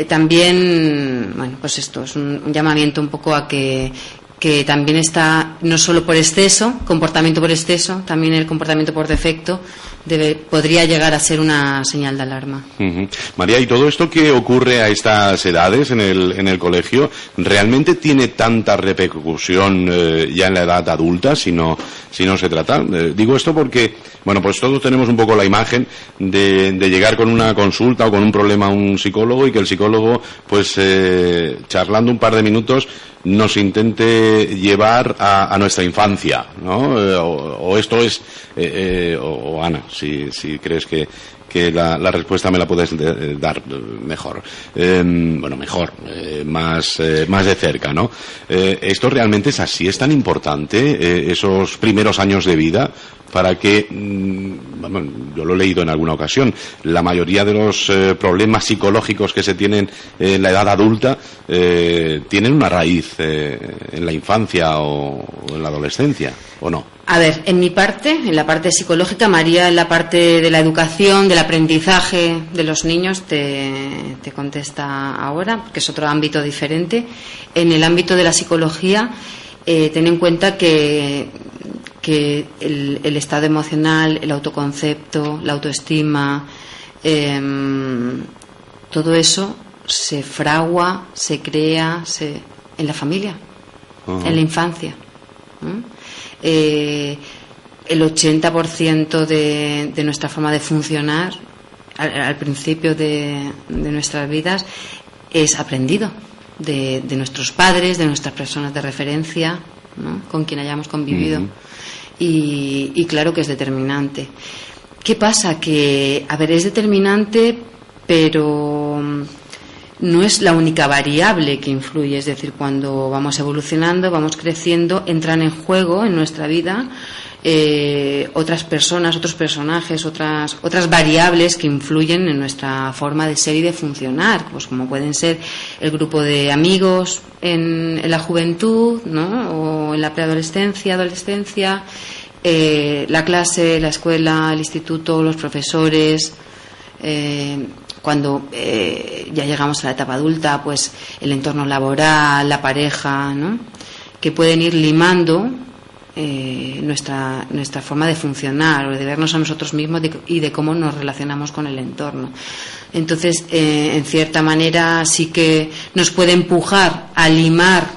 también, bueno, pues esto es un llamamiento un poco a que también está, no solo por exceso, comportamiento por exceso, también el comportamiento por defecto podría llegar a ser una señal de alarma. María, ¿y todo esto que ocurre a estas edades en el colegio realmente tiene tanta repercusión ya en la edad adulta si no se trata? Digo esto porque, bueno, pues todos tenemos un poco la imagen de llegar con una consulta o con un problema a un psicólogo y que el psicólogo, pues charlando un par de minutos, nos intente llevar a nuestra infancia, ¿no? O esto es, o Ana, si crees que la respuesta me la puedes dar mejor, más de cerca, ¿no? ¿Esto realmente es así? ¿Es tan importante esos primeros años de vida para que, yo lo he leído en alguna ocasión, la mayoría de los problemas psicológicos que se tienen en la edad adulta tienen una raíz en la infancia o en la adolescencia, ¿o no? A ver, en mi parte, en la parte psicológica, María, en la parte de la educación, del aprendizaje de los niños, te contesta ahora, porque es otro ámbito diferente. En el ámbito de la psicología, ten en cuenta que el estado emocional, el autoconcepto, la autoestima, todo eso se fragua, se crea en la familia, en la infancia. El 80% de nuestra forma de funcionar al principio de nuestras vidas es aprendido de nuestros padres, de nuestras personas de referencia, ¿no? Con quien hayamos convivido. Y claro que es determinante. ¿Qué pasa? Que, a ver, es determinante, pero no es la única variable que influye. Es decir, cuando vamos evolucionando, vamos creciendo, entran en juego en nuestra vida otras personas, otros personajes, otras variables que influyen en nuestra forma de ser y de funcionar, pues como pueden ser el grupo de amigos en la juventud, ¿no? O en la preadolescencia, adolescencia, la clase, la escuela, el instituto, los profesores. Cuando ya llegamos a la etapa adulta, pues el entorno laboral, la pareja, ¿no? Que pueden ir limando nuestra forma de funcionar o de vernos a nosotros mismos y de cómo nos relacionamos con el entorno. Entonces, en cierta manera, sí que nos puede empujar a limar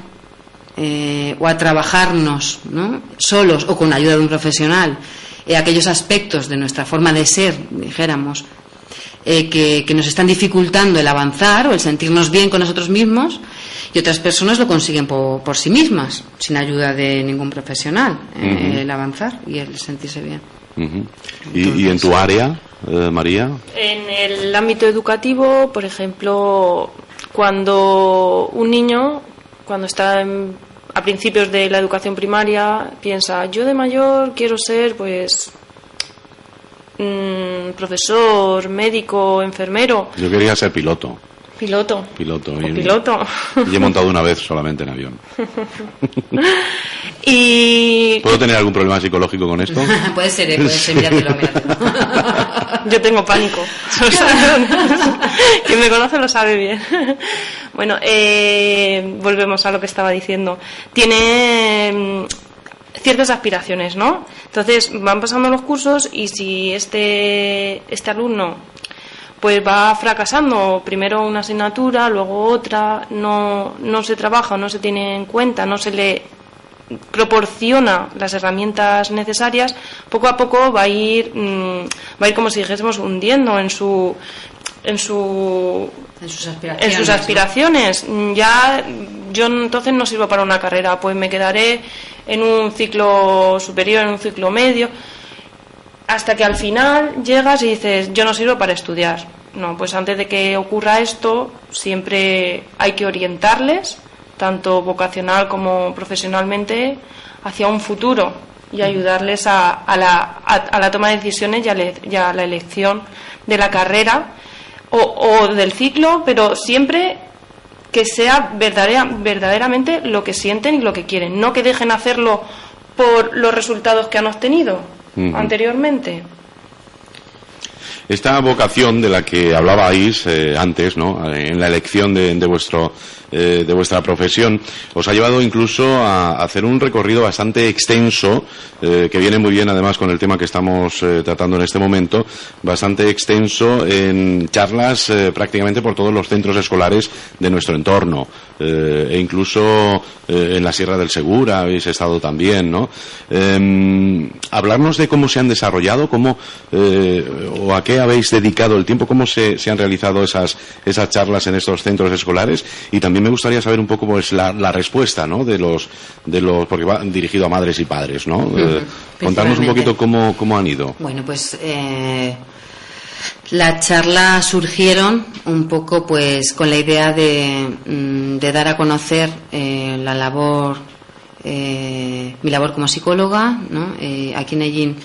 o a trabajarnos, ¿no? Solos o con ayuda de un profesional aquellos aspectos de nuestra forma de ser, dijéramos, que nos están dificultando el avanzar o el sentirnos bien con nosotros mismos, y otras personas lo consiguen por sí mismas, sin ayuda de ningún profesional, el avanzar y el sentirse bien. ¿Y en tu área, María? En el ámbito educativo, por ejemplo, cuando un niño, cuando está a principios de la educación primaria, piensa, yo de mayor quiero ser, pues, profesor, médico, enfermero. Yo quería ser piloto. Piloto. Y he montado una vez solamente en avión. Y... ¿Puedo tener algún problema psicológico con esto? Puede ser, míratelo. Yo tengo pánico. Quien me conoce lo sabe bien. Bueno, volvemos a lo que estaba diciendo. Tiene ciertas aspiraciones, ¿no? Entonces van pasando los cursos y si este alumno pues va fracasando, primero una asignatura, luego otra, no se trabaja, no se tiene en cuenta, no se le proporciona las herramientas necesarias, poco a poco va a ir como si dijésemos hundiendo en sus aspiraciones. ¿No? Ya yo entonces no sirvo para una carrera, pues me quedaré en un ciclo superior, en un ciclo medio, hasta que al final llegas y dices, yo no sirvo para estudiar. No, pues antes de que ocurra esto, siempre hay que orientarles, tanto vocacional como profesionalmente, hacia un futuro y ayudarles a la toma de decisiones y a la elección de la carrera o del ciclo, pero siempre que sea verdaderamente lo que sienten y lo que quieren, no que dejen hacerlo por los resultados que han obtenido anteriormente. Esta vocación de la que hablabais antes, ¿no? En la elección de vuestra profesión, os ha llevado incluso a hacer un recorrido bastante extenso, que viene muy bien además con el tema que estamos tratando en este momento, bastante extenso en charlas prácticamente por todos los centros escolares de nuestro entorno, e incluso en la Sierra del Segura habéis estado también, ¿no? Hablarnos de cómo se han desarrollado, cómo o a qué habéis dedicado el tiempo, cómo se han realizado esas charlas en estos centros escolares, y también me gustaría saber un poco pues la respuesta, ¿no? de los porque va dirigido a madres y padres, ¿no? Contarnos un poquito cómo han ido. Bueno, pues las charlas surgieron un poco pues con la idea de dar a conocer la labor, mi labor como psicóloga, ¿no? Aquí en Ellín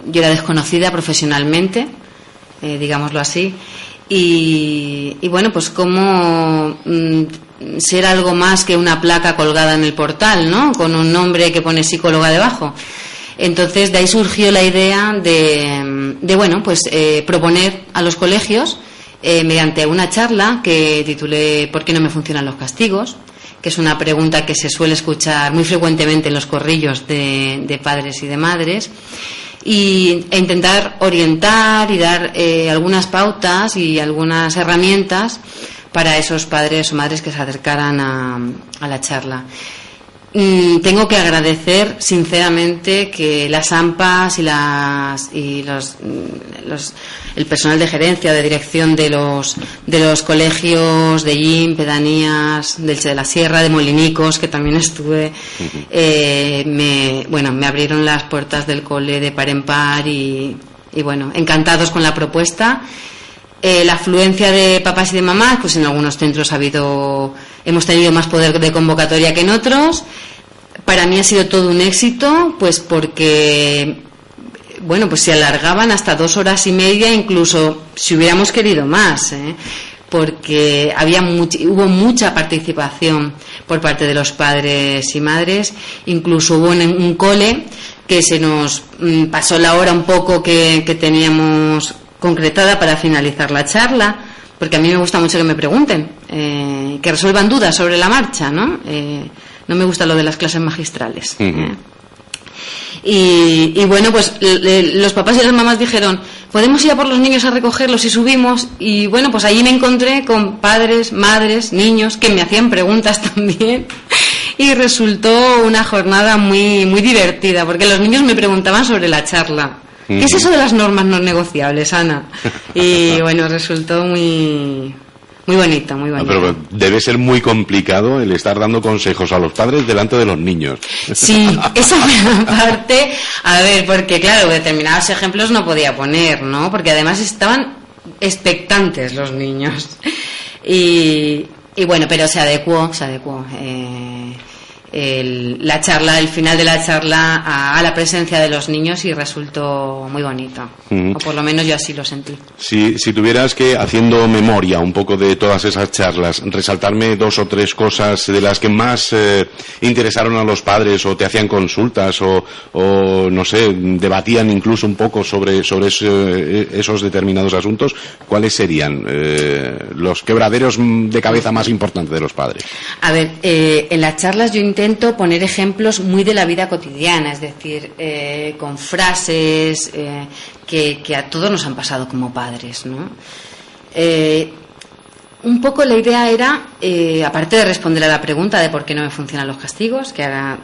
yo era desconocida profesionalmente, digámoslo así, y bueno, pues como ser algo más que una placa colgada en el portal, ¿no? Con un nombre que pone psicóloga debajo. Entonces de ahí surgió la idea de bueno, pues proponer a los colegios mediante una charla que titulé ¿Por qué no me funcionan los castigos?, que es una pregunta que se suele escuchar muy frecuentemente en los corrillos de padres y de madres, e intentar orientar y dar algunas pautas y algunas herramientas para esos padres o madres que se acercaran a la charla. Tengo que agradecer sinceramente que las AMPAs y el personal de gerencia o de dirección de los colegios de Ellín, pedanías, de la Sierra, de Molinicos, que también estuve, me abrieron las puertas del cole de par en par y bueno, encantados con la propuesta. La afluencia de papás y de mamás, pues en algunos centros hemos tenido más poder de convocatoria que en otros. Para mí ha sido todo un éxito, pues porque, bueno, pues se alargaban hasta 2 horas y media, incluso si hubiéramos querido más, porque hubo mucha participación por parte de los padres y madres. Incluso hubo un cole que se nos pasó la hora un poco que teníamos concretada para finalizar la charla, porque a mí me gusta mucho que me pregunten, que resuelvan dudas sobre la marcha, ¿no? No me gusta lo de las clases magistrales. Y bueno, pues los papás y las mamás dijeron, ¿podemos ir a por los niños a recogerlos y subimos? Y bueno, pues allí me encontré con padres, madres, niños que me hacían preguntas también. Y resultó una jornada muy, muy divertida, porque los niños me preguntaban sobre la charla. ¿Qué es eso de las normas no negociables, Ana? Y bueno, resultó muy bonito, muy bonito. Pero debe ser muy complicado el estar dando consejos a los padres delante de los niños. Sí, esa parte, a ver, porque claro, determinados ejemplos no podía poner, ¿no? Porque además estaban expectantes los niños. Y bueno, pero se adecuó. El final de la charla a la presencia de los niños y resultó muy bonito. O por lo menos yo así lo sentí. Si tuvieras que, haciendo memoria un poco de todas esas charlas, resaltarme 2 o 3 cosas de las que más interesaron a los padres, o te hacían consultas, o no sé, debatían incluso un poco sobre esos determinados asuntos, ¿cuáles serían los quebraderos de cabeza más importantes de los padres? A ver, en las charlas yo intento poner ejemplos muy de la vida cotidiana, es decir, con frases que a todos nos han pasado como padres, ¿no? Un poco la idea era, aparte de responder a la pregunta de por qué no me funcionan los castigos, que ahora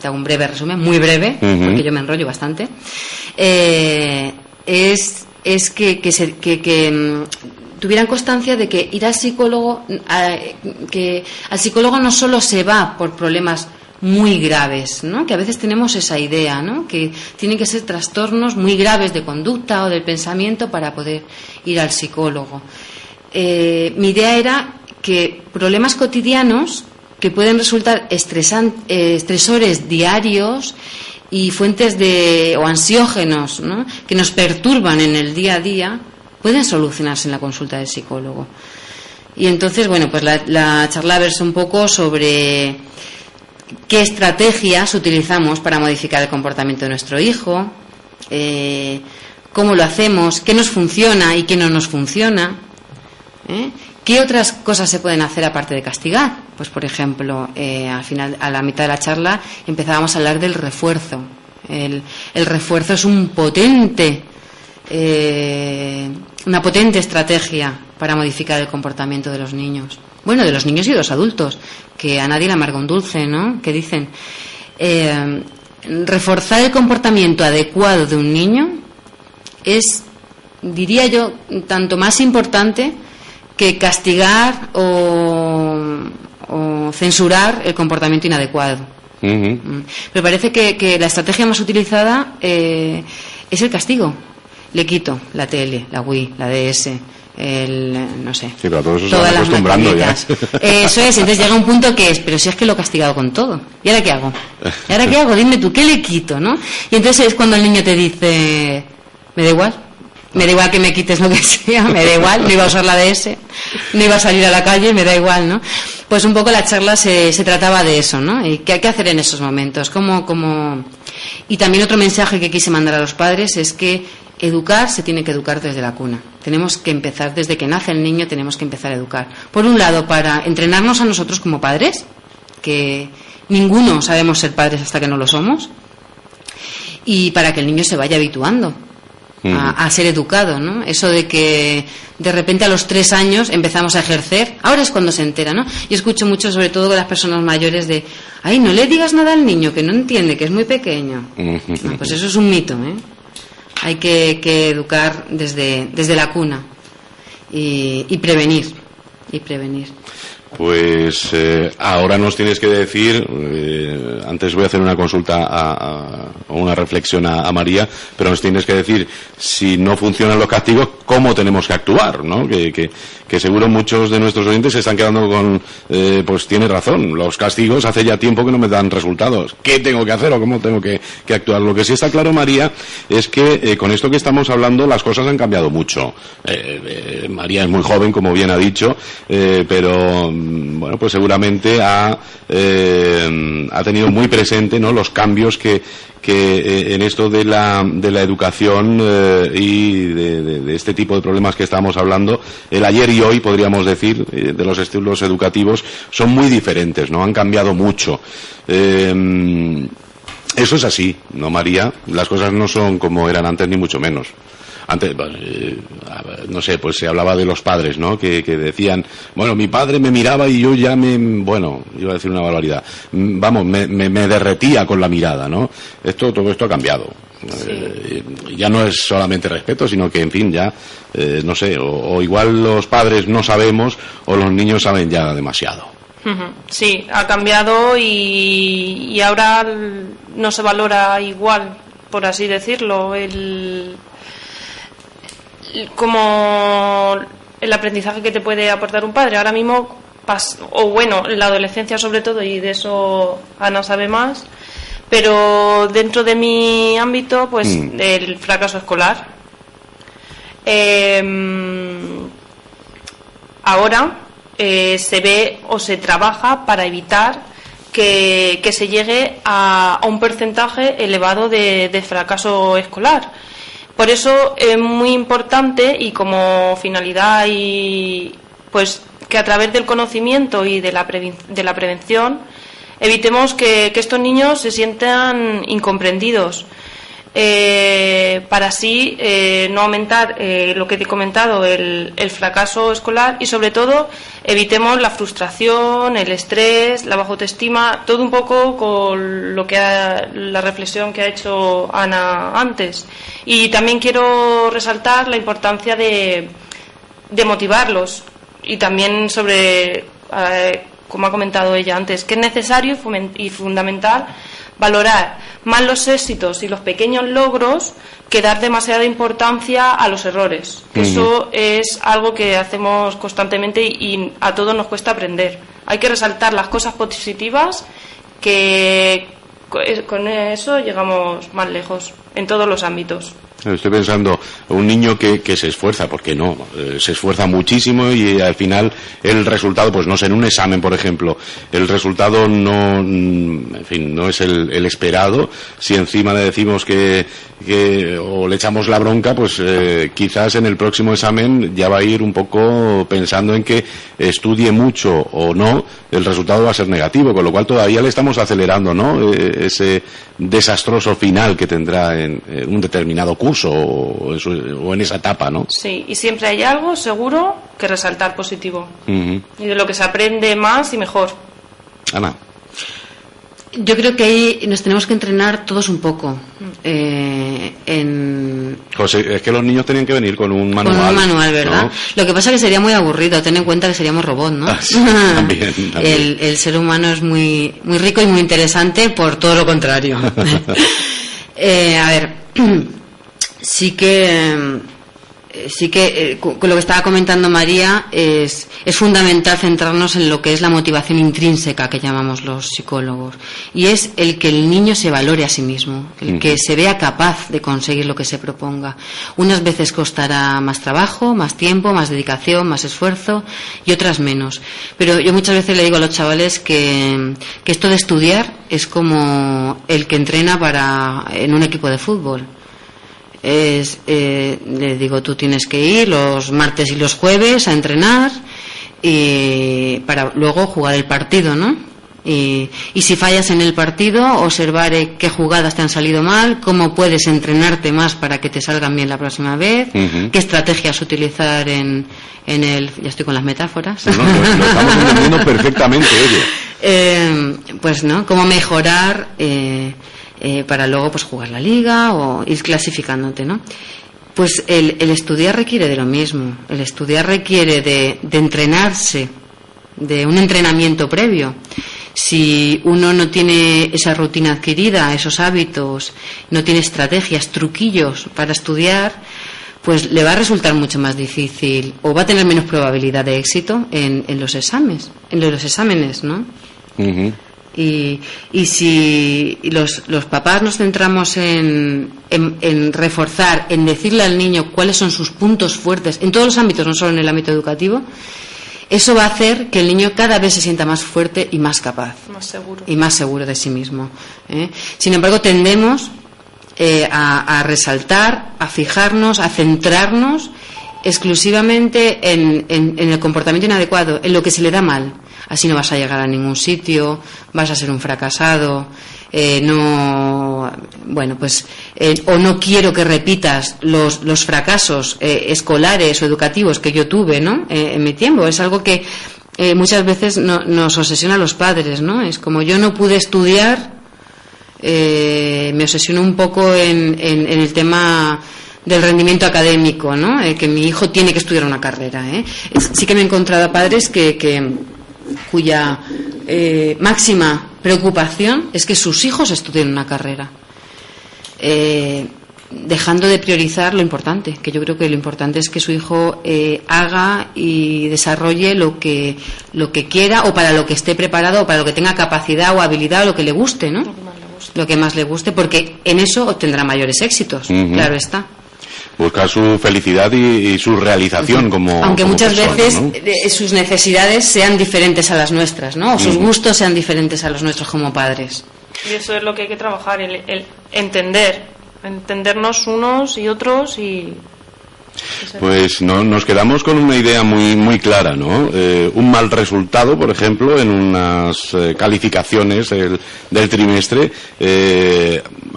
te hago un breve resumen, muy breve, porque yo me enrollo bastante, es que tuvieran constancia de que ir al psicólogo, que al psicólogo no solo se va por problemas muy graves, ¿no? Que a veces tenemos esa idea, ¿no? Que tienen que ser trastornos muy graves de conducta o del pensamiento para poder ir al psicólogo. Mi idea era que problemas cotidianos que pueden resultar estresores diarios y fuentes o ansiógenos, ¿no? Que nos perturban en el día a día, pueden solucionarse en la consulta del psicólogo. Y entonces, bueno, pues la charla versa un poco sobre qué estrategias utilizamos para modificar el comportamiento de nuestro hijo, cómo lo hacemos, qué nos funciona y qué no nos funciona, qué otras cosas se pueden hacer aparte de castigar. Pues, por ejemplo, al final, a la mitad de la charla, empezábamos a hablar del refuerzo. El refuerzo es una potente estrategia para modificar el comportamiento de los niños. Bueno, de los niños y de los adultos, que a nadie le amarga un dulce, ¿no? Que dicen, reforzar el comportamiento adecuado de un niño es, diría yo, tanto más importante que castigar o censurar el comportamiento inadecuado. Pero parece que la estrategia más utilizada es el castigo. Le quito la tele, la Wii, la DS, no sé, sí, pero todo eso todas las maquinitas. Eso es, entonces llega un punto que es, pero si es que lo he castigado con todo. ¿Y ahora qué hago? ¿Y ahora qué hago? Dime tú, ¿qué le quito, no? Y entonces es cuando el niño te dice, me da igual que me quites lo que sea, me da igual, no iba a usar la DS, no iba a salir a la calle, me da igual, ¿no? Pues un poco la charla se trataba de eso, ¿no? Y qué hay que hacer en esos momentos, Y también otro mensaje que quise mandar a los padres es que educar se tiene que educar desde la cuna. Tenemos que empezar, desde que nace el niño, tenemos que empezar a educar. Por un lado, para entrenarnos a nosotros como padres, que ninguno sabemos ser padres hasta que no lo somos, y para que el niño se vaya habituando a ser educado, ¿no? Eso de que de repente a los 3 años empezamos a ejercer, ahora es cuando se entera, ¿no? Yo escucho mucho, sobre todo con las personas mayores, de, ay, no le digas nada al niño, que no entiende, que es muy pequeño. No, pues eso es un mito, ¿eh? Hay que educar desde la cuna y prevenir. Pues ahora nos tienes que decir, antes voy a hacer una consulta o una reflexión a María, pero nos tienes que decir, si no funcionan los castigos, cómo tenemos que actuar, ¿no? Que seguro muchos de nuestros oyentes se están quedando con, pues tiene razón, los castigos hace ya tiempo que no me dan resultados. ¿Qué tengo que hacer o cómo tengo que actuar? Lo que sí está claro, María, es que con esto que estamos hablando las cosas han cambiado mucho. María es muy joven, como bien ha dicho, pero bueno, pues seguramente ha tenido muy presente, ¿no?, los cambios que en esto de la educación y de este tipo de problemas que estamos hablando, el ayer y hoy, podríamos decir, de los estilos educativos, son muy diferentes, ¿no? Han cambiado mucho. Eso es así, ¿no, María? Las cosas no son como eran antes, ni mucho menos. Antes, no sé, pues se hablaba de los padres, ¿no? Que decían, bueno, mi padre me miraba y yo ya iba a decir una barbaridad, vamos, me derretía con la mirada, ¿no? Todo esto ha cambiado. Ya no es solamente respeto, sino que, en fin, ya, no sé, o igual los padres no sabemos o los niños saben ya demasiado. Sí, ha cambiado y ahora no se valora igual, por así decirlo, como el aprendizaje que te puede aportar un padre. Ahora mismo, o bueno, en la adolescencia sobre todo, y de eso Ana sabe más, pero dentro de mi ámbito, pues el fracaso escolar. Ahora se ve o se trabaja para evitar que se llegue a un porcentaje elevado de fracaso escolar. Por eso es muy importante, y como finalidad, y pues que a través del conocimiento y de la prevención evitemos que estos niños se sientan incomprendidos, para así no aumentar lo que te he comentado, el fracaso escolar, y sobre todo evitemos la frustración, el estrés, la baja autoestima, todo un poco con la reflexión que ha hecho Ana antes. Y también quiero resaltar la importancia de motivarlos, y también sobre, como ha comentado ella antes, que es necesario y fundamental valorar más los éxitos y los pequeños logros que dar demasiada importancia a los errores. Eso es algo que hacemos constantemente y a todos nos cuesta aprender. Hay que resaltar las cosas positivas, que con eso llegamos más lejos en todos los ámbitos. Estoy pensando, un niño que se esfuerza, porque no, se esfuerza muchísimo y al final el resultado, pues no sé, en un examen, por ejemplo, el resultado no, en fin, no es el esperado. Si encima le decimos que o le echamos la bronca, pues quizás en el próximo examen ya va a ir un poco pensando en que estudie mucho o no, el resultado va a ser negativo, con lo cual todavía le estamos acelerando, ¿no? Ese desastroso final que tendrá en un determinado curso o en esa etapa, ¿no? Sí, y siempre hay algo seguro que resaltar positivo, y de lo que se aprende más y mejor. Ana. Yo creo que ahí nos tenemos que entrenar todos un poco. José, es que los niños tenían que venir con un manual. Con un manual, ¿verdad? ¿No? Lo que pasa es que sería muy aburrido. Ten en cuenta que seríamos robots, ¿no? Ah, sí, también. El ser humano es muy, muy rico y muy interesante por todo lo contrario. A ver, sí que con lo que estaba comentando María, es fundamental centrarnos en lo que es la motivación intrínseca que llamamos los psicólogos, y es el que el niño se valore a sí mismo, el que se vea capaz de conseguir lo que se proponga. Unas veces costará más trabajo, más tiempo, más dedicación, más esfuerzo, y otras menos. Pero yo muchas veces le digo a los chavales que esto de estudiar es como el que entrena en un equipo de fútbol. Le digo, tú tienes que ir los martes y los jueves a entrenar y para luego jugar el partido, ¿no? Y si fallas en el partido, observar qué jugadas te han salido mal, cómo puedes entrenarte más para que te salgan bien la próxima vez, qué estrategias utilizar en el... Ya estoy con las metáforas. No, lo estamos entendiendo perfectamente, oye. Pues, ¿no? Cómo mejorar... para luego pues jugar la liga o ir clasificándote, ¿no? Pues el estudiar requiere de lo mismo. El estudiar requiere de entrenarse, de un entrenamiento previo. Si uno no tiene esa rutina adquirida, esos hábitos, no tiene estrategias, truquillos para estudiar, pues le va a resultar mucho más difícil o va a tener menos probabilidad de éxito en los exámenes, ¿no? Y si los papás nos centramos en reforzar, en decirle al niño cuáles son sus puntos fuertes, en todos los ámbitos, no solo en el ámbito educativo, eso va a hacer que el niño cada vez se sienta más fuerte y más capaz. Más seguro. Y más seguro de sí mismo. Sin embargo, tendemos a resaltar, a fijarnos, a centrarnos exclusivamente en el comportamiento inadecuado, en lo que se le da mal. Así no vas a llegar a ningún sitio, vas a ser un fracasado, o no quiero que repitas los fracasos escolares o educativos que yo tuve, ¿no? En mi tiempo. Es algo que muchas veces nos obsesiona a los padres, ¿no? Es como yo no pude estudiar me obsesiono un poco en el tema del rendimiento académico, ¿no? Que mi hijo tiene que estudiar una carrera, Sí que me he encontrado a padres cuya máxima preocupación es que sus hijos estudien una carrera, dejando de priorizar lo importante, que yo creo que lo importante es que su hijo haga y desarrolle lo que quiera, o para lo que esté preparado, o para lo que tenga capacidad o habilidad, o lo que le guste, ¿no? Lo que más le guste, porque en eso obtendrá mayores éxitos, claro está. Buscar su felicidad y su realización como aunque como muchas persona, veces, ¿no? Sus necesidades sean diferentes a las nuestras, ¿no? O sus gustos sean diferentes a los nuestros como padres. Y eso es lo que hay que trabajar, el entendernos unos y otros y... Pues no, nos quedamos con una idea muy clara, ¿no? Un mal resultado, por ejemplo, en unas calificaciones del trimestre,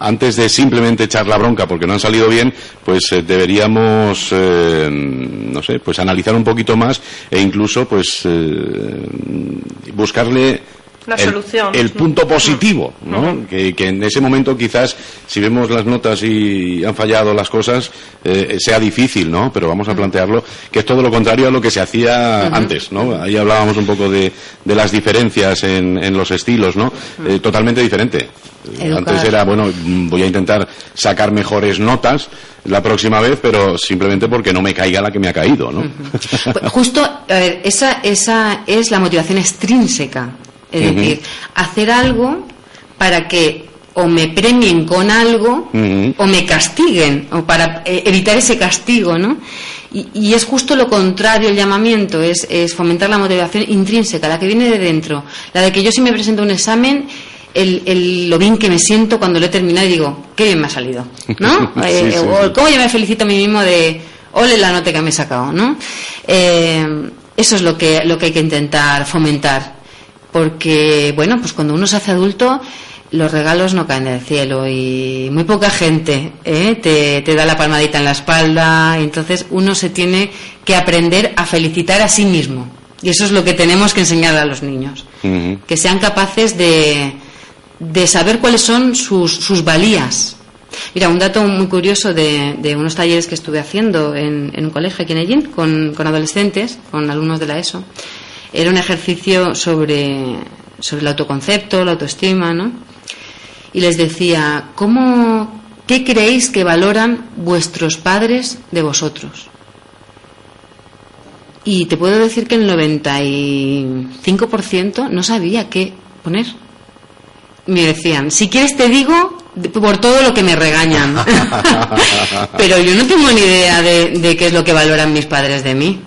antes de simplemente echar la bronca porque no han salido bien, pues deberíamos, no sé, pues analizar un poquito más e incluso, pues, buscarle la solución, el punto positivo, ¿no? Que en ese momento quizás, si vemos las notas y han fallado las cosas, sea difícil, ¿no? Pero vamos a plantearlo, que es todo lo contrario a lo que se hacía antes, ¿no? Ahí hablábamos un poco de las diferencias en los estilos, ¿no? Totalmente diferente. Antes era, bueno, voy a intentar sacar mejores notas la próxima vez, pero simplemente porque no me caiga la que me ha caído, ¿no? Pues justo, a ver, esa es la motivación extrínseca. Es decir, hacer algo para que o me premien con algo o me castiguen, o para evitar ese castigo, ¿no? Y es justo lo contrario el llamamiento, es fomentar la motivación intrínseca, la que viene de dentro, la de que yo, si me presento un examen, lo bien que me siento cuando lo he terminado y digo, qué bien me ha salido, ¿no? O cómo yo me felicito a mí mismo de, ole la nota que me he sacado, ¿no? Eso es lo que hay que intentar fomentar. Porque, bueno, pues cuando uno se hace adulto, los regalos no caen del cielo y muy poca gente te da la palmadita en la espalda. Y entonces uno se tiene que aprender a felicitar a sí mismo. Y eso es lo que tenemos que enseñar a los niños. Que sean capaces de saber cuáles son sus valías. Mira, un dato muy curioso de unos talleres que estuve haciendo en un colegio aquí en Ellín con adolescentes, con alumnos de la ESO. Era un ejercicio sobre el autoconcepto, la autoestima, ¿no? Y les decía, ¿qué creéis que valoran vuestros padres de vosotros? Y te puedo decir que el 95% no sabía qué poner. Me decían, si quieres te digo por todo lo que me regañan. Pero yo no tengo ni idea de qué es lo que valoran mis padres de mí,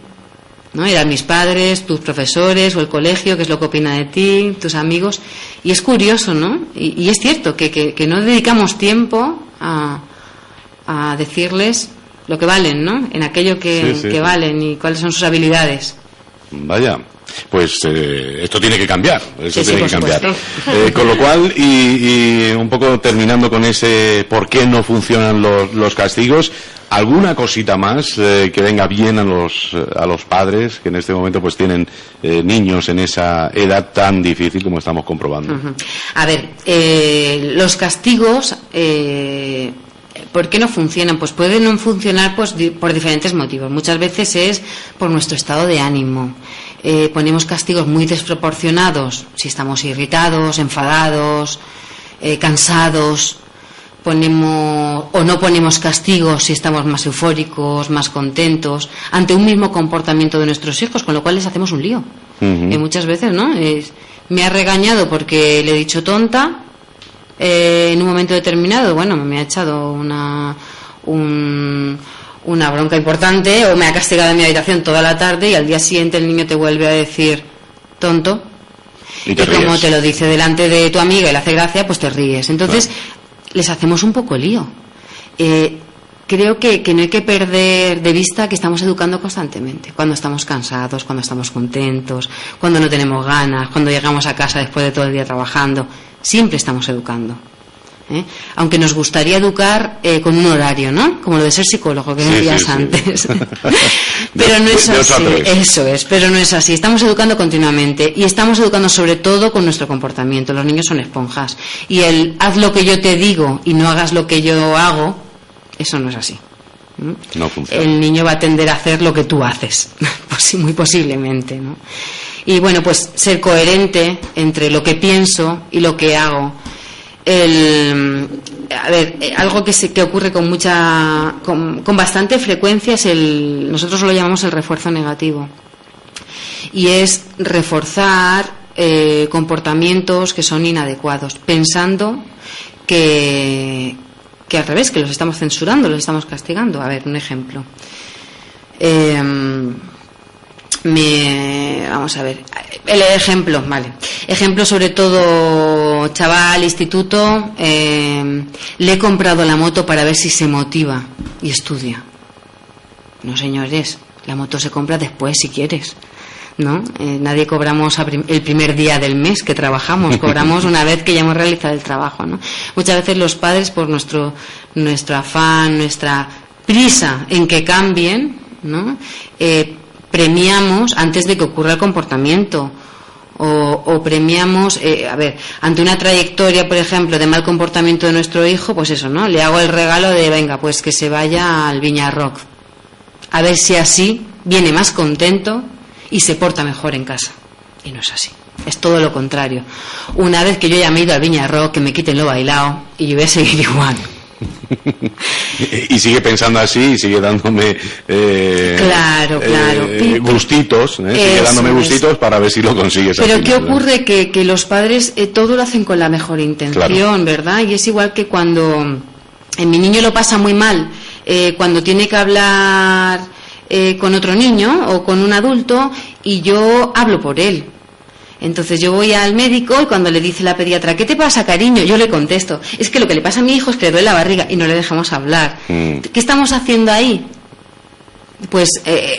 ¿no? Eran mis padres, tus profesores o el colegio, qué es lo que opina de ti, tus amigos. Y es curioso, ¿no? Y es cierto que no dedicamos tiempo a decirles lo que valen, ¿no? En aquello que valen y cuáles son sus habilidades. Vaya, pues esto tiene que cambiar, con lo cual, y un poco terminando con ese por qué no funcionan los castigos, ¿alguna cosita más que venga bien a los padres que en este momento pues tienen niños en esa edad tan difícil como estamos comprobando? A ver, los castigos, ¿por qué no funcionan? Pues pueden no funcionar pues por diferentes motivos. Muchas veces es por nuestro estado de ánimo. Ponemos castigos muy desproporcionados si estamos irritados, enfadados, cansados. No ponemos castigos si estamos más eufóricos, más contentos, ante un mismo comportamiento de nuestros hijos, con lo cual les hacemos un lío. Muchas veces, ¿no? Me ha regañado porque le he dicho tonta en un momento determinado. Bueno, me ha echado una bronca importante, o me ha castigado en mi habitación toda la tarde, y al día siguiente el niño te vuelve a decir tonto, y como te lo dice delante de tu amiga y le hace gracia, pues te ríes. Entonces les hacemos un poco lío. Creo que no hay que perder de vista que estamos educando constantemente, cuando estamos cansados, cuando estamos contentos, cuando no tenemos ganas, cuando llegamos a casa después de todo el día trabajando. Siempre estamos educando. Aunque nos gustaría educar con un horario, ¿no? Como lo de ser psicólogo que decías antes. Pero no es así. Eso es, pero no es así. Estamos educando continuamente y estamos educando sobre todo con nuestro comportamiento. Los niños son esponjas y el haz lo que yo te digo y no hagas lo que yo hago, eso no es así. No funciona. El niño va a tender a hacer lo que tú haces, muy posiblemente, ¿no? Y bueno, pues ser coherente entre lo que pienso y lo que hago. Algo que ocurre con bastante frecuencia es nosotros lo llamamos el refuerzo negativo, y es reforzar comportamientos que son inadecuados, pensando que al revés, que los estamos censurando, los estamos castigando. A ver, un ejemplo. Vamos a ver, el ejemplo, vale. Ejemplo sobre todo, chaval, instituto, le he comprado la moto para ver si se motiva y estudia. No, señores, la moto se compra después si quieres, ¿no? Nadie cobramos el primer día del mes que trabajamos, cobramos una vez que ya hemos realizado el trabajo, ¿no? Muchas veces los padres, por nuestro afán, nuestra prisa en que cambien, ¿no? Premiamos antes de que ocurra el comportamiento o premiamos, ante una trayectoria, por ejemplo, de mal comportamiento de nuestro hijo, pues eso, ¿no? Le hago el regalo de, venga, pues que se vaya al Viña Rock, a ver si así viene más contento y se porta mejor en casa. Y no es así, es todo lo contrario. Una vez que yo ya me he ido al Viña Rock, que me quiten lo bailado y yo voy a seguir igual. Y sigue pensando así y sigue dándome gustitos, sigue dándome gustitos para ver si lo consigues. Pero ¿qué ocurre? Que los padres todo lo hacen con la mejor intención, claro, ¿verdad? Y es igual que cuando mi niño lo pasa muy mal, cuando tiene que hablar con otro niño o con un adulto y yo hablo por él. Entonces yo voy al médico y cuando le dice la pediatra, ¿qué te pasa, cariño? Yo le contesto, es que lo que le pasa a mi hijo es que le duele la barriga y no le dejamos hablar. ¿Qué estamos haciendo ahí? Pues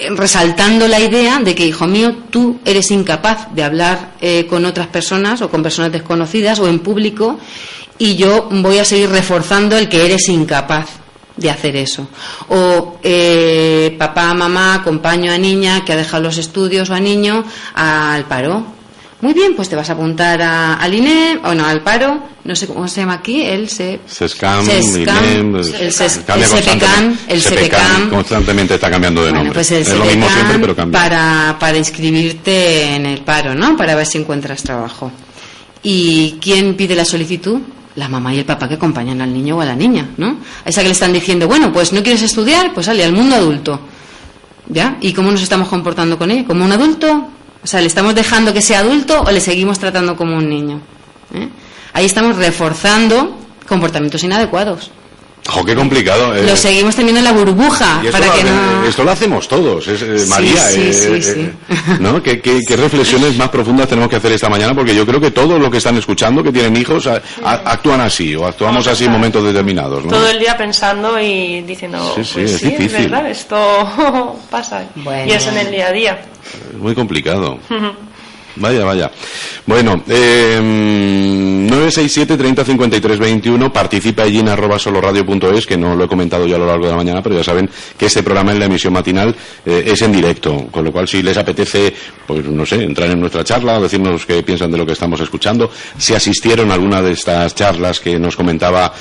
resaltando la idea de que, hijo mío, tú eres incapaz de hablar con otras personas o con personas desconocidas o en público, y yo voy a seguir reforzando el que eres incapaz de hacer eso. O papá, mamá, acompaño a niña que ha dejado los estudios o a niño al paro. Muy bien, pues te vas a apuntar al INE, o no, al paro, no sé cómo se llama aquí, el SESCAM, el SEPECAM constantemente está cambiando de nombre. Pues es lo mismo siempre, pero cambia. Para inscribirte en el paro, ¿no? Para ver si encuentras trabajo. ¿Y quién pide la solicitud? La mamá y el papá que acompañan al niño o a la niña, ¿no? A esa que le están diciendo, bueno, pues no quieres estudiar, pues sale al mundo adulto. ¿Ya? ¿Y cómo nos estamos comportando con él? ¿Como un adulto? O sea, ¿le estamos dejando que sea adulto o le seguimos tratando como un niño? Ahí estamos reforzando comportamientos inadecuados. ¡Jo, qué complicado! Lo seguimos teniendo en la burbuja. Esto lo hacemos todos, María. Sí. ¿No? ¿Qué reflexiones más profundas tenemos que hacer esta mañana? Porque yo creo que todos los que están escuchando, que tienen hijos, actúan así, o actuamos así en momentos determinados, ¿no? Todo el día pensando y diciendo, es difícil. Es verdad, esto pasa. Bueno. Y es en el día a día. Es muy complicado. Vaya. Bueno, 967 30 53 21, participa allí en @soloradio.es, que no lo he comentado yo a lo largo de la mañana, pero ya saben que este programa en la emisión matinal es en directo, con lo cual si les apetece, pues no sé, entrar en nuestra charla, decirnos qué piensan de lo que estamos escuchando, si asistieron a alguna de estas charlas que nos comentaba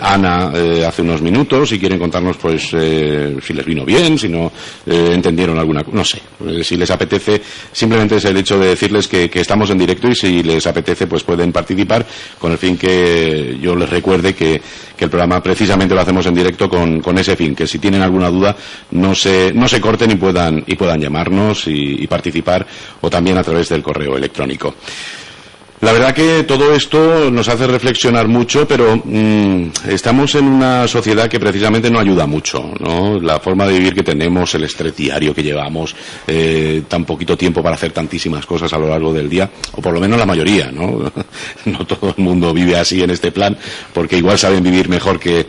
Ana hace unos minutos, si quieren contarnos pues si les vino bien, si no entendieron alguna cosa, no sé, si les apetece, simplemente es el hecho de decirles que estamos en directo, y si les apetece pues pueden participar, con el fin que yo les recuerde que el programa precisamente lo hacemos en directo con ese fin, que si tienen alguna duda no se corten y puedan llamarnos y participar, o también a través del correo electrónico. La verdad que todo esto nos hace reflexionar mucho, pero estamos en una sociedad que precisamente no ayuda mucho, ¿no? La forma de vivir que tenemos, el estrés diario que llevamos, tan poquito tiempo para hacer tantísimas cosas a lo largo del día, o por lo menos la mayoría, ¿no? No todo el mundo vive así en este plan, porque igual saben vivir mejor que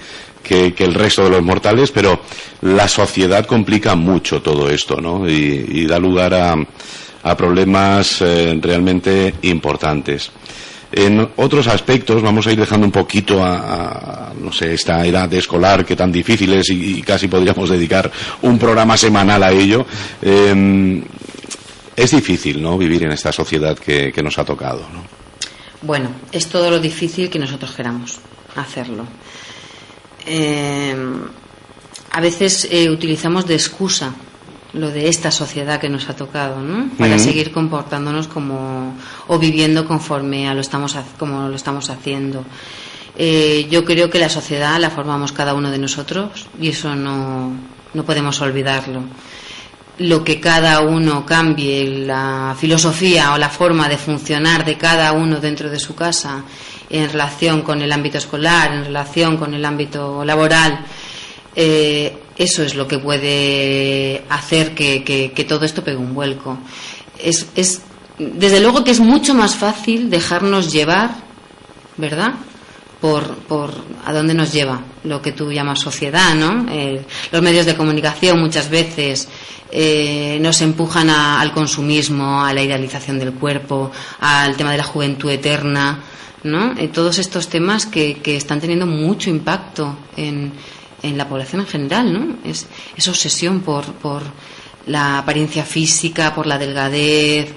el resto de los mortales, pero la sociedad complica mucho todo esto, ¿no? Y da lugar a problemas realmente importantes. En otros aspectos vamos a ir dejando un poquito no sé, esta edad escolar que tan difícil es y casi podríamos dedicar un programa semanal a ello. Es difícil, ¿no?, vivir en esta sociedad que nos ha tocado, ¿no? Bueno, es todo lo difícil que nosotros queramos hacerlo. A veces utilizamos de excusa lo de esta sociedad que nos ha tocado, ¿no?, para seguir comportándonos o viviendo conforme como lo estamos haciendo. Yo creo que la sociedad la formamos cada uno de nosotros y eso no podemos olvidarlo. Lo que cada uno cambie, la filosofía o la forma de funcionar de cada uno dentro de su casa en relación con el ámbito escolar, en relación con el ámbito laboral, eso es lo que puede hacer que todo esto pegue un vuelco. Desde luego que es mucho más fácil dejarnos llevar, ¿verdad?, por a dónde nos lleva lo que tú llamas sociedad, ¿no? Los medios de comunicación muchas veces nos empujan al consumismo, a la idealización del cuerpo, al tema de la juventud eterna, ¿no? Todos estos temas que están teniendo mucho impacto en la población en general, ¿no? Es obsesión por la apariencia física, por la delgadez,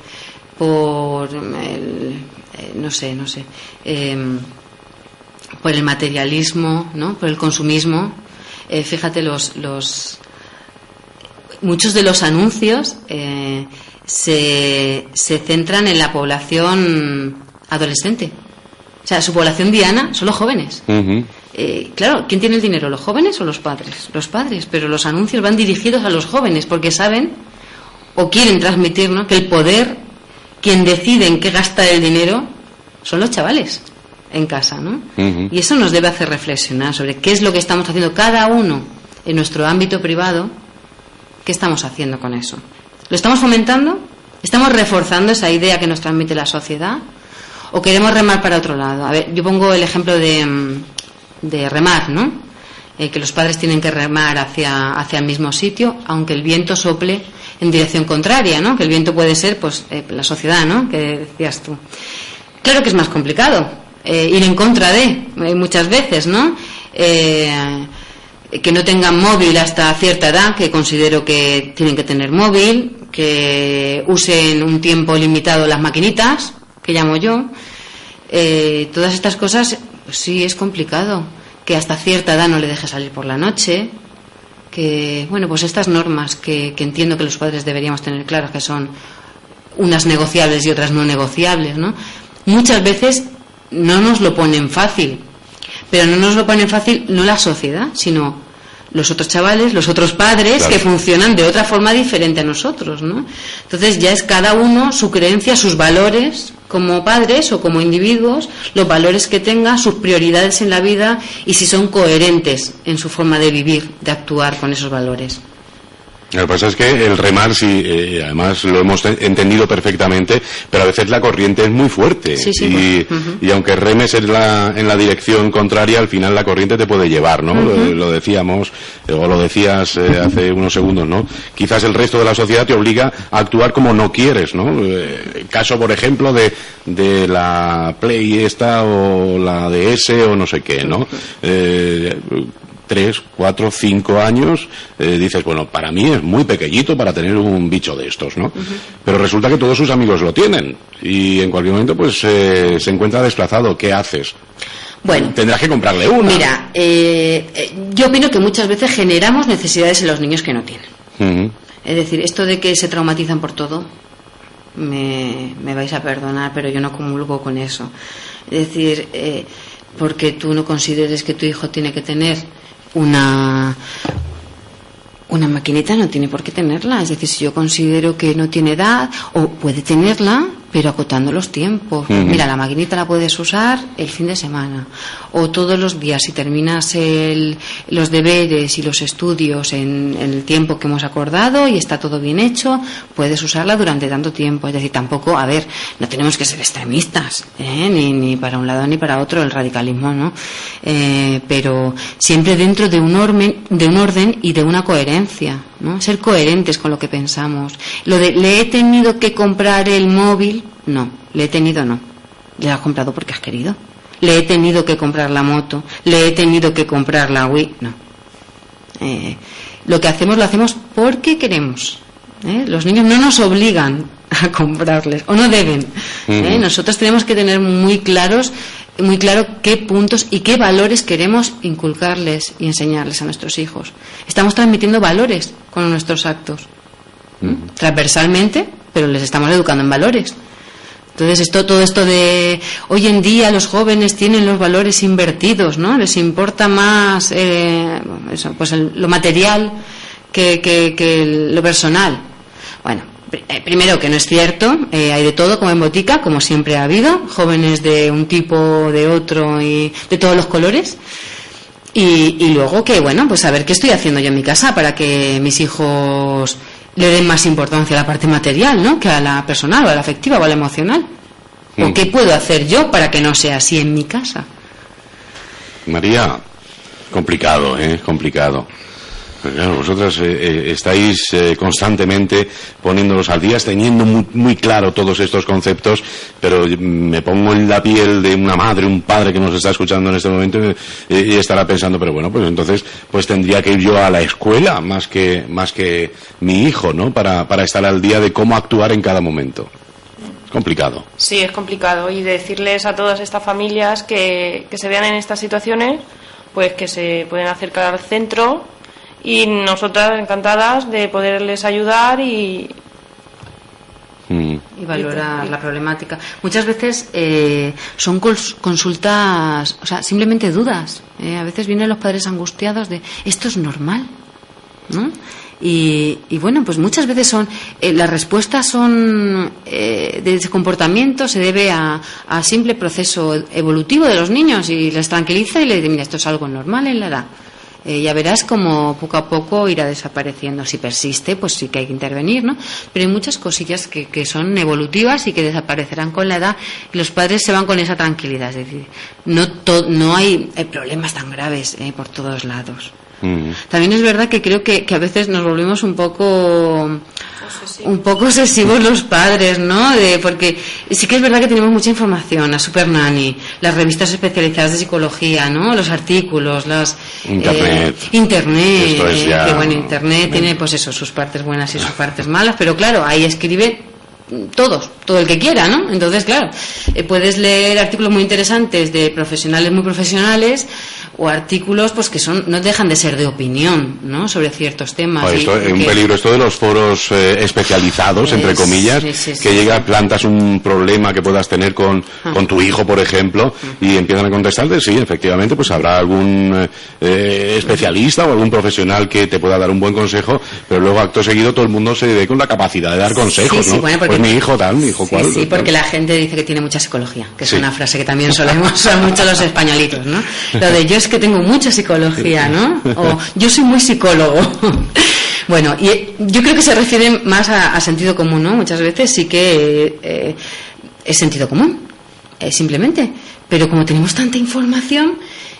por por el materialismo, ¿no?, por el consumismo. Fíjate, muchos de los anuncios se centran en la población adolescente. O sea, su población diana son los jóvenes. Claro, ¿quién tiene el dinero? ¿Los jóvenes o los padres? Los padres, pero los anuncios van dirigidos a los jóvenes porque saben o quieren transmitir, ¿no?, que el poder, quien decide en qué gastar el dinero, son los chavales en casa, ¿no? Y eso nos debe hacer reflexionar sobre qué es lo que estamos haciendo cada uno en nuestro ámbito privado. ¿Qué estamos haciendo con eso? ¿Lo estamos fomentando? ¿Estamos reforzando esa idea que nos transmite la sociedad? ¿O queremos remar para otro lado? A ver, yo pongo el ejemplo de remar, ¿no? Que los padres tienen que remar hacia el mismo sitio, aunque el viento sople en dirección contraria, ¿no? Que el viento puede ser, pues, la sociedad, ¿no?, que decías tú. Claro que es más complicado ir en contra de, muchas veces, ¿no? Que no tengan móvil hasta cierta edad, que considero que tienen que tener móvil, que usen un tiempo limitado las maquinitas, que llamo yo. Todas estas cosas, pues sí, es complicado. Que hasta cierta edad no le deje salir por la noche. Que, bueno, pues estas normas que entiendo que los padres deberíamos tener claras, que son unas negociables y otras no negociables, ¿no? Muchas veces no nos lo ponen fácil, pero no nos lo ponen fácil no la sociedad, sino los otros chavales, los otros padres, claro, que funcionan de otra forma diferente a nosotros, ¿no? Entonces ya es cada uno su creencia, sus valores como padres o como individuos, los valores que tenga, sus prioridades en la vida y si son coherentes en su forma de vivir, de actuar con esos valores. Lo que pasa es que el remar, sí, además lo hemos entendido perfectamente, pero a veces la corriente es muy fuerte. Sí, y aunque remes en la dirección contraria, al final la corriente te puede llevar, ¿no? Lo decíamos, o lo decías hace unos segundos, ¿no? Quizás el resto de la sociedad te obliga a actuar como no quieres, ¿no? El caso, por ejemplo, de la Play esta o la DS o no sé qué, ¿no? 3, 4, 5 años, dices, bueno, para mí es muy pequeñito para tener un bicho de estos, ¿no? Pero resulta que todos sus amigos lo tienen y en cualquier momento pues se encuentra desplazado. ¿Qué haces? Bueno, tendrás que comprarle una. Mira, yo opino que muchas veces generamos necesidades en los niños que no tienen. Es decir, esto de que se traumatizan por todo, me vais a perdonar, pero yo no comulgo con eso. Es decir, porque tú no consideres que tu hijo tiene que tener una maquinita, no tiene por qué tenerla. Es decir, si yo considero que no tiene edad, o puede tenerla, pero acotando los tiempos. Mira, la maquinita la puedes usar el fin de semana o todos los días. Si terminas los deberes y los estudios en el tiempo que hemos acordado y está todo bien hecho, puedes usarla durante tanto tiempo. Es decir, tampoco, a ver, no tenemos que ser extremistas, ni para un lado ni para otro, el radicalismo, ¿no? Pero siempre dentro de un orden y de una coherencia, ¿no? Ser coherentes con lo que pensamos. Lo de le he tenido que comprar el móvil, no, le he tenido no. Le has comprado porque has querido. Le he tenido que comprar la moto, le he tenido que comprar la Wii. No. Lo que hacemos lo hacemos porque queremos. Los niños no nos obligan a comprarles, o no deben. Nosotros tenemos que tener muy claro qué puntos y qué valores queremos inculcarles y enseñarles a nuestros hijos. Estamos transmitiendo valores con nuestros actos, transversalmente, pero les estamos educando en valores. Entonces todo esto de hoy en día los jóvenes tienen los valores invertidos, ¿no? Les importa más lo material que lo personal. Bueno, primero que no es cierto, hay de todo como en botica, como siempre ha habido, jóvenes de un tipo, de otro y de todos los colores. Y luego que, bueno, pues a ver qué estoy haciendo yo en mi casa para que mis hijos le den más importancia a la parte material, ¿no?, que a la personal o a la afectiva o a la emocional. ¿O qué puedo hacer yo para que no sea así en mi casa? María, complicado, complicado. Claro, vosotras estáis constantemente poniéndolos al día, teniendo muy claro todos estos conceptos, pero me pongo en la piel de una madre, un padre que nos está escuchando en este momento y estará pensando, pero bueno, pues entonces pues tendría que ir yo a la escuela más que mi hijo, ¿no? Para estar al día de cómo actuar en cada momento. Complicado. Sí, es complicado, y decirles a todas estas familias que se vean en estas situaciones, pues que se pueden acercar al centro, y nosotras encantadas de poderles ayudar y valorar la problemática. Muchas veces son consultas, o sea, simplemente dudas. A veces vienen los padres angustiados de esto es normal, ¿no? Y bueno, pues muchas veces las respuestas son de ese comportamiento se debe a simple proceso evolutivo de los niños, y les tranquiliza y les dice, mira, esto es algo normal en la edad. Ya verás como poco a poco irá desapareciendo. Si persiste, pues sí que hay que intervenir, ¿no? Pero hay muchas cosillas que son evolutivas y que desaparecerán con la edad, y los padres se van con esa tranquilidad. Es decir, no hay problemas tan graves por todos lados. También es verdad que creo que a veces nos volvemos un poco obsesivos los padres, ¿no? Porque sí que es verdad que tenemos mucha información, la Super Nanny, las revistas especializadas de psicología, ¿no? Los artículos, Internet, Esto es ya... que bueno, Internet tiene pues eso, sus partes buenas y sus partes malas, pero claro, ahí escribe todo el que quiera, ¿no? Entonces, claro, puedes leer artículos muy interesantes de profesionales muy profesionales, o artículos pues que no dejan de ser de opinión, ¿no?, sobre ciertos temas. Es un peligro esto de los foros especializados, entre comillas, plantas un problema que puedas tener con tu hijo, por ejemplo, y empiezan a contestarte, sí, efectivamente, pues habrá algún especialista o algún profesional que te pueda dar un buen consejo, pero luego acto seguido todo el mundo se ve con la capacidad de dar consejos, ¿no? Bueno, pues mi hijo tal, mi hijo cual. Sí, porque la gente dice que tiene mucha psicología, que es una frase que también solemos usar mucho los españolitos, ¿no? Lo de yo es que tengo mucha psicología, ¿no? O yo soy muy psicólogo. Bueno, y yo creo que se refiere más a sentido común, ¿no? Muchas veces sí que es sentido común, simplemente. Pero como tenemos tanta información,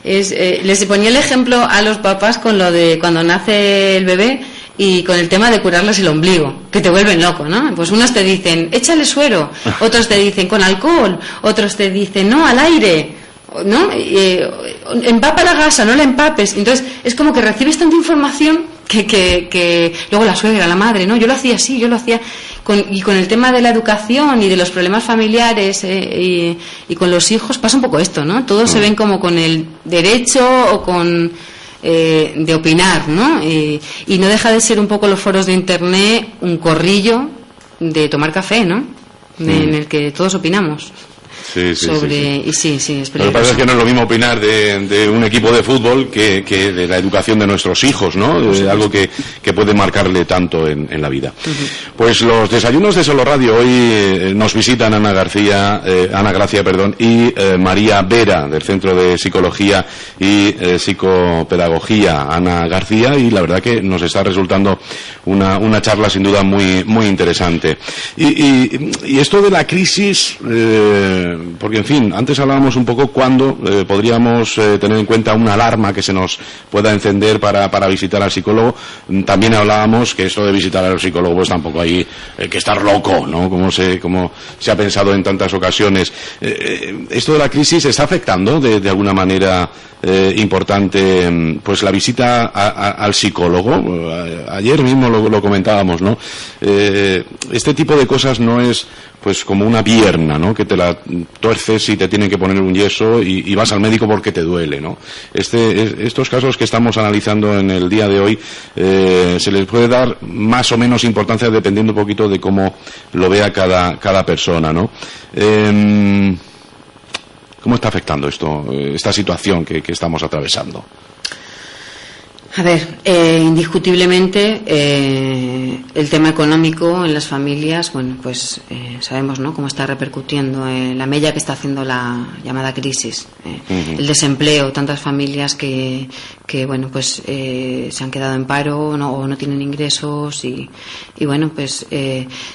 les ponía el ejemplo a los papás con lo de cuando nace el bebé y con el tema de curarles el ombligo, que te vuelven loco, ¿no? Pues unos te dicen, échale suero, otros te dicen con alcohol, otros te dicen, no, al aire, ¿no? Empapa la gasa, no la empapes. Entonces es como que recibes tanta información que luego la suegra, la madre, ¿no? Yo lo hacía así, con el tema de la educación y de los problemas familiares y con los hijos pasa un poco esto, ¿no? Todos se ven como con el derecho o con de opinar, ¿no? Y no deja de ser un poco los foros de Internet un corrillo de tomar café, ¿no? En el que todos opinamos. Sí. Es peligroso. Lo que pasa es que no es lo mismo opinar de un equipo de fútbol que de la educación de nuestros hijos, ¿no? Algo que puede marcarle tanto en la vida. Pues los desayunos de Solo Radio hoy nos visitan Ana Gracia, y María Vera, del Centro de Psicología y Psicopedagogía, Ana García, y la verdad que nos está resultando una charla sin duda muy, muy interesante. Y esto de la crisis porque en fin, antes hablábamos un poco cuándo podríamos tener en cuenta una alarma que se nos pueda encender para visitar al psicólogo. También hablábamos que esto de visitar al psicólogo pues tampoco hay que estar loco, ¿no? Como se ha pensado en tantas ocasiones. Esto de la crisis está afectando de alguna manera importante pues la visita al psicólogo. Ayer mismo lo comentábamos, ¿no? Este tipo de cosas no es pues como una pierna, ¿no? Que te la tuerces y te tienen que poner un yeso y vas al médico porque te duele, ¿no? Estos casos que estamos analizando en el día de hoy se les puede dar más o menos importancia dependiendo un poquito de cómo lo vea cada persona, ¿no? ¿Cómo está afectando esta situación que estamos atravesando? A ver, indiscutiblemente el tema económico en las familias, bueno, pues sabemos, ¿no?, cómo está repercutiendo la mella que está haciendo la llamada crisis, el desempleo, tantas familias que bueno, pues se han quedado en paro o no tienen ingresos y bueno, pues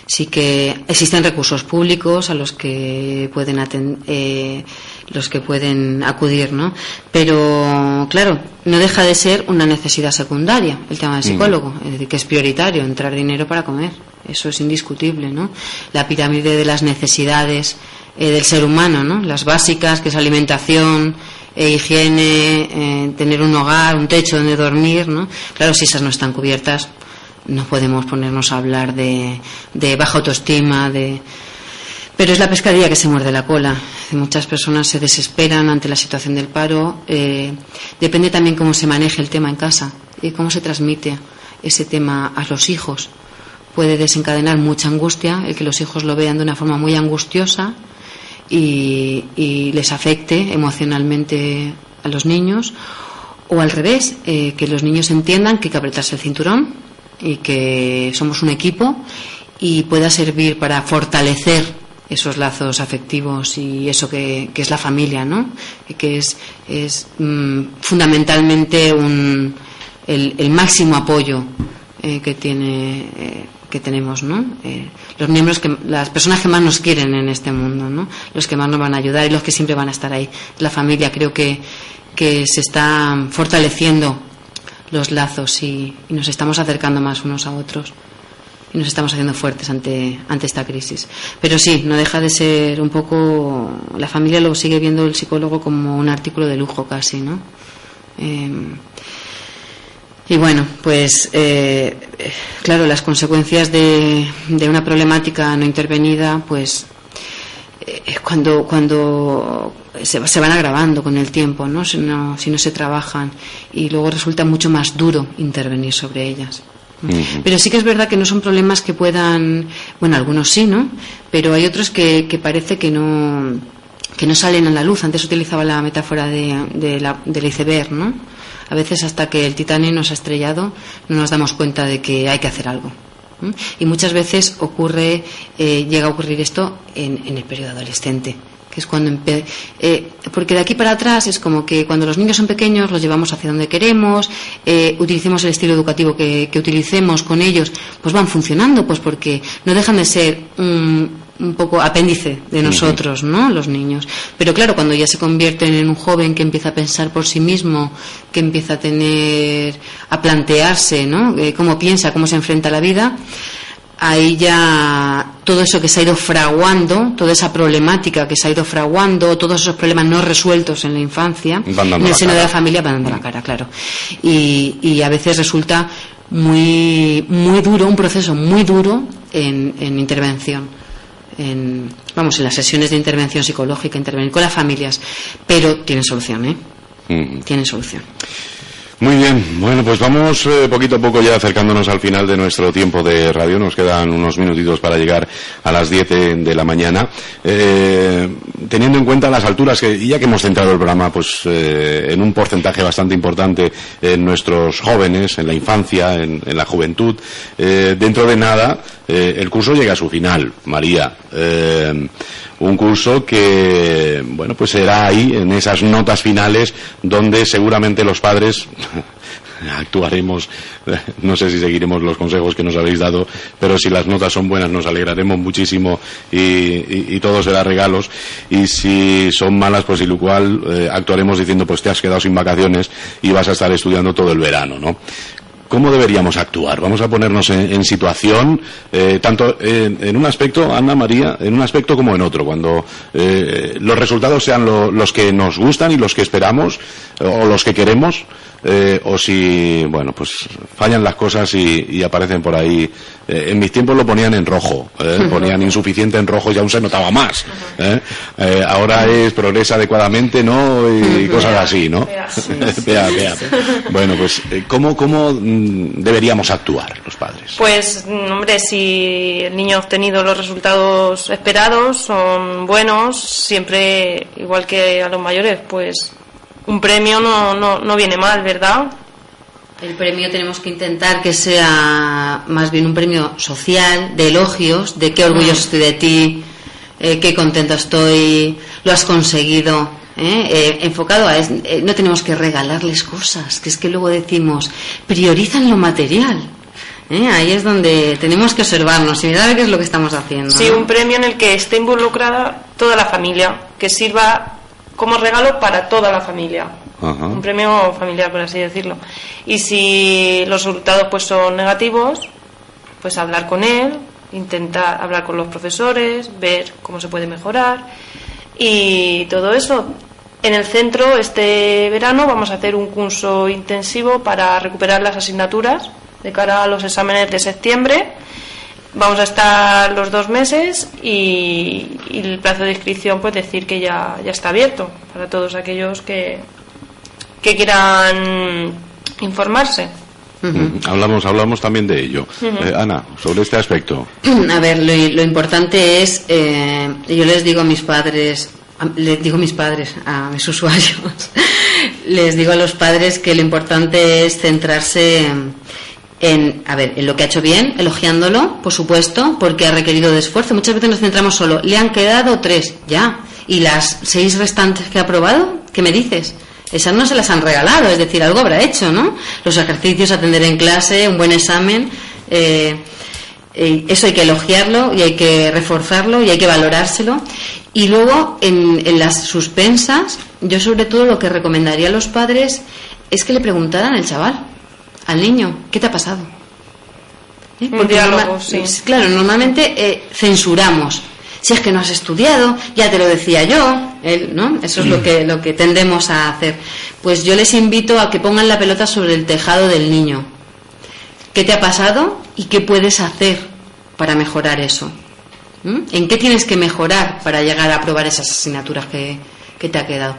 sí que existen recursos públicos a los que pueden acudir, ¿no? Pero claro, no deja de ser una necesidad secundaria el tema del psicólogo, es decir, que es prioritario entrar dinero para comer, eso es indiscutible, ¿no? La pirámide de las necesidades del ser humano, ¿no? Las básicas, que es alimentación, higiene, tener un hogar, un techo donde dormir, ¿no? Claro, si esas no están cubiertas, no podemos ponernos a hablar de baja autoestima, pero es la pescadilla que se muerde la cola. Muchas personas se desesperan ante la situación del paro. Depende también cómo se maneje el tema en casa y cómo se transmite ese tema a los hijos. Puede desencadenar mucha angustia, el que los hijos lo vean de una forma muy angustiosa y les afecte emocionalmente a los niños, o al revés, que los niños entiendan que hay que apretarse el cinturón y que somos un equipo y pueda servir para fortalecer esos lazos afectivos y eso que es la familia, ¿no? Que es fundamentalmente el máximo apoyo que tenemos, ¿no? Los miembros las personas que más nos quieren en este mundo, ¿no? Los que más nos van a ayudar y los que siempre van a estar ahí. La familia, creo que se están fortaleciendo los lazos y nos estamos acercando más unos a otros. Y nos estamos haciendo fuertes ante esta crisis. Pero sí, no deja de ser un poco... La familia lo sigue viendo el psicólogo como un artículo de lujo casi, ¿no? Y bueno, pues claro, las consecuencias de una problemática no intervenida, pues cuando se van agravando con el tiempo, ¿no? Si no se trabajan, y luego resulta mucho más duro intervenir sobre ellas. Pero sí que es verdad que no son problemas que puedan, bueno, algunos sí, ¿no? Pero hay otros que parece que no salen a la luz. Antes utilizaba la metáfora del iceberg, ¿no? A veces hasta que el Titanic nos ha estrellado no nos damos cuenta de que hay que hacer algo. Y muchas veces llega a ocurrir esto en el periodo adolescente, que es cuando porque de aquí para atrás es como que cuando los niños son pequeños los llevamos hacia donde queremos, utilicemos el estilo educativo que utilicemos con ellos, pues van funcionando, pues porque no dejan de ser un poco apéndice de nosotros, ¿no? Los niños. Pero claro, cuando ya se convierten en un joven que empieza a pensar por sí mismo, que empieza a plantearse, ¿no? Cómo piensa, cómo se enfrenta a la vida, ahí ya todo eso que se ha ido fraguando, toda esa problemática que se ha ido fraguando, todos esos problemas no resueltos en la infancia, en el seno de la familia, van dando la cara, claro. Y a veces resulta muy, muy duro, un proceso muy duro en intervención. En las sesiones de intervención psicológica, intervenir con las familias, pero tienen solución, tienen solución. Muy bien, bueno, pues vamos poquito a poco ya acercándonos al final de nuestro tiempo de radio. Nos quedan unos minutitos para llegar a las 10 de la mañana. Teniendo en cuenta las alturas, y ya que hemos centrado el programa pues en un porcentaje bastante importante en nuestros jóvenes, en la infancia, en la juventud, dentro de nada el curso llega a su final, María. Un curso que, bueno, pues será ahí, en esas notas finales, donde seguramente los padres actuaremos, no sé si seguiremos los consejos que nos habéis dado, pero si las notas son buenas nos alegraremos muchísimo y todo será regalos, y si son malas, pues igual actuaremos diciendo pues te has quedado sin vacaciones y vas a estar estudiando todo el verano, ¿no? ¿Cómo deberíamos actuar? Vamos a ponernos en situación, tanto en un aspecto, Ana María, en un aspecto como en otro, cuando los resultados sean los que nos gustan y los que esperamos o los que queremos, o si, bueno, pues fallan las cosas y aparecen por ahí. En mis tiempos lo ponían en rojo, ponían insuficiente en rojo y aún se notaba más. Ahora es progresa adecuadamente, ¿no? Y cosas así, ¿no? Vea. Bueno, pues ¿cómo deberíamos actuar los padres? Pues, hombre, si el niño ha obtenido los resultados esperados, son buenos, siempre, igual que a los mayores, pues un premio no viene mal, ¿verdad? El premio tenemos que intentar que sea más bien un premio social, de elogios, de qué orgulloso estoy de ti, qué contento estoy, lo has conseguido, enfocado a no tenemos que regalarles cosas, que es que luego decimos, priorizan lo material. Ahí es donde tenemos que observarnos y mirar qué es lo que estamos haciendo. Sí, ¿no? Un premio en el que esté involucrada toda la familia, que sirva como regalo para toda la familia. Ajá. Un premio familiar, por así decirlo. Y si los resultados pues son negativos, pues hablar con él, intentar hablar con los profesores, ver cómo se puede mejorar y todo eso. En el centro este verano vamos a hacer un curso intensivo para recuperar las asignaturas de cara a los exámenes de septiembre. Vamos a estar los 2 meses y el plazo de inscripción, pues decir que ya está abierto para todos aquellos que quieran informarse. Hablamos también de ello. Ana, sobre este aspecto. A ver, lo importante es, yo les digo a mis padres, a mis usuarios, les digo a los padres que lo importante es centrarse en lo que ha hecho bien, elogiándolo, por supuesto, porque ha requerido de esfuerzo. Muchas veces nos centramos solo, le han quedado 3, ya, y las 6 restantes que ha aprobado, ¿qué me dices? Esas no se las han regalado, es decir, algo habrá hecho, ¿no? Los ejercicios, atender en clase, un buen examen, eso hay que elogiarlo y hay que reforzarlo y hay que valorárselo. Y luego, en las suspensas, yo sobre todo lo que recomendaría a los padres es que le preguntaran al chaval, al niño, ¿qué te ha pasado? Un diálogo, sí. Claro, normalmente censuramos. Si es que no has estudiado, ya te lo decía yo, ¿no? Eso es lo que tendemos a hacer. Pues yo les invito a que pongan la pelota sobre el tejado del niño. ¿Qué te ha pasado y qué puedes hacer para mejorar eso? ¿En qué tienes que mejorar para llegar a aprobar esas asignaturas que te ha quedado?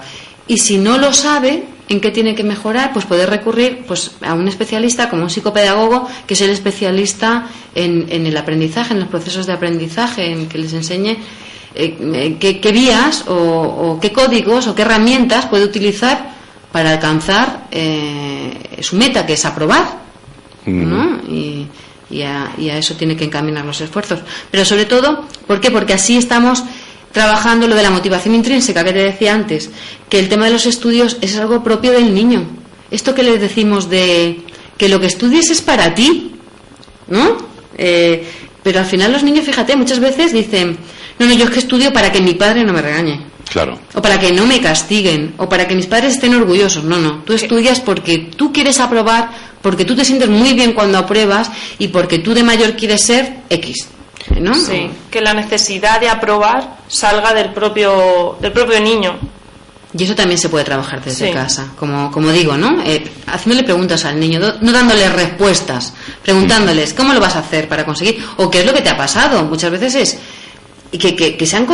Y si no lo sabe en qué tiene que mejorar, pues puede recurrir pues a un especialista como un psicopedagogo, que es el especialista en el aprendizaje, en los procesos de aprendizaje, en que les enseñe qué vías o qué códigos o qué herramientas puede utilizar para alcanzar su meta, que es aprobar, ¿no? Y a eso tiene que encaminar los esfuerzos. Pero sobre todo, ¿por qué? Porque así estamos trabajando lo de la motivación intrínseca que te decía antes, que el tema de los estudios es algo propio del niño. Esto que les decimos de que lo que estudies es para ti, ¿no? Pero al final los niños, fíjate, muchas veces dicen, no, yo es que estudio para que mi padre no me regañe. Claro. O para que no me castiguen, o para que mis padres estén orgullosos. No, tú estudias porque tú quieres aprobar, porque tú te sientes muy bien cuando apruebas y porque tú de mayor quieres ser X, ¿no? Sí, que la necesidad de aprobar salga del propio niño. Y eso también se puede trabajar desde casa, como digo, ¿no? Haciéndole preguntas al niño, no dándole respuestas, preguntándoles cómo lo vas a hacer para conseguir, o qué es lo que te ha pasado. Muchas veces es que sean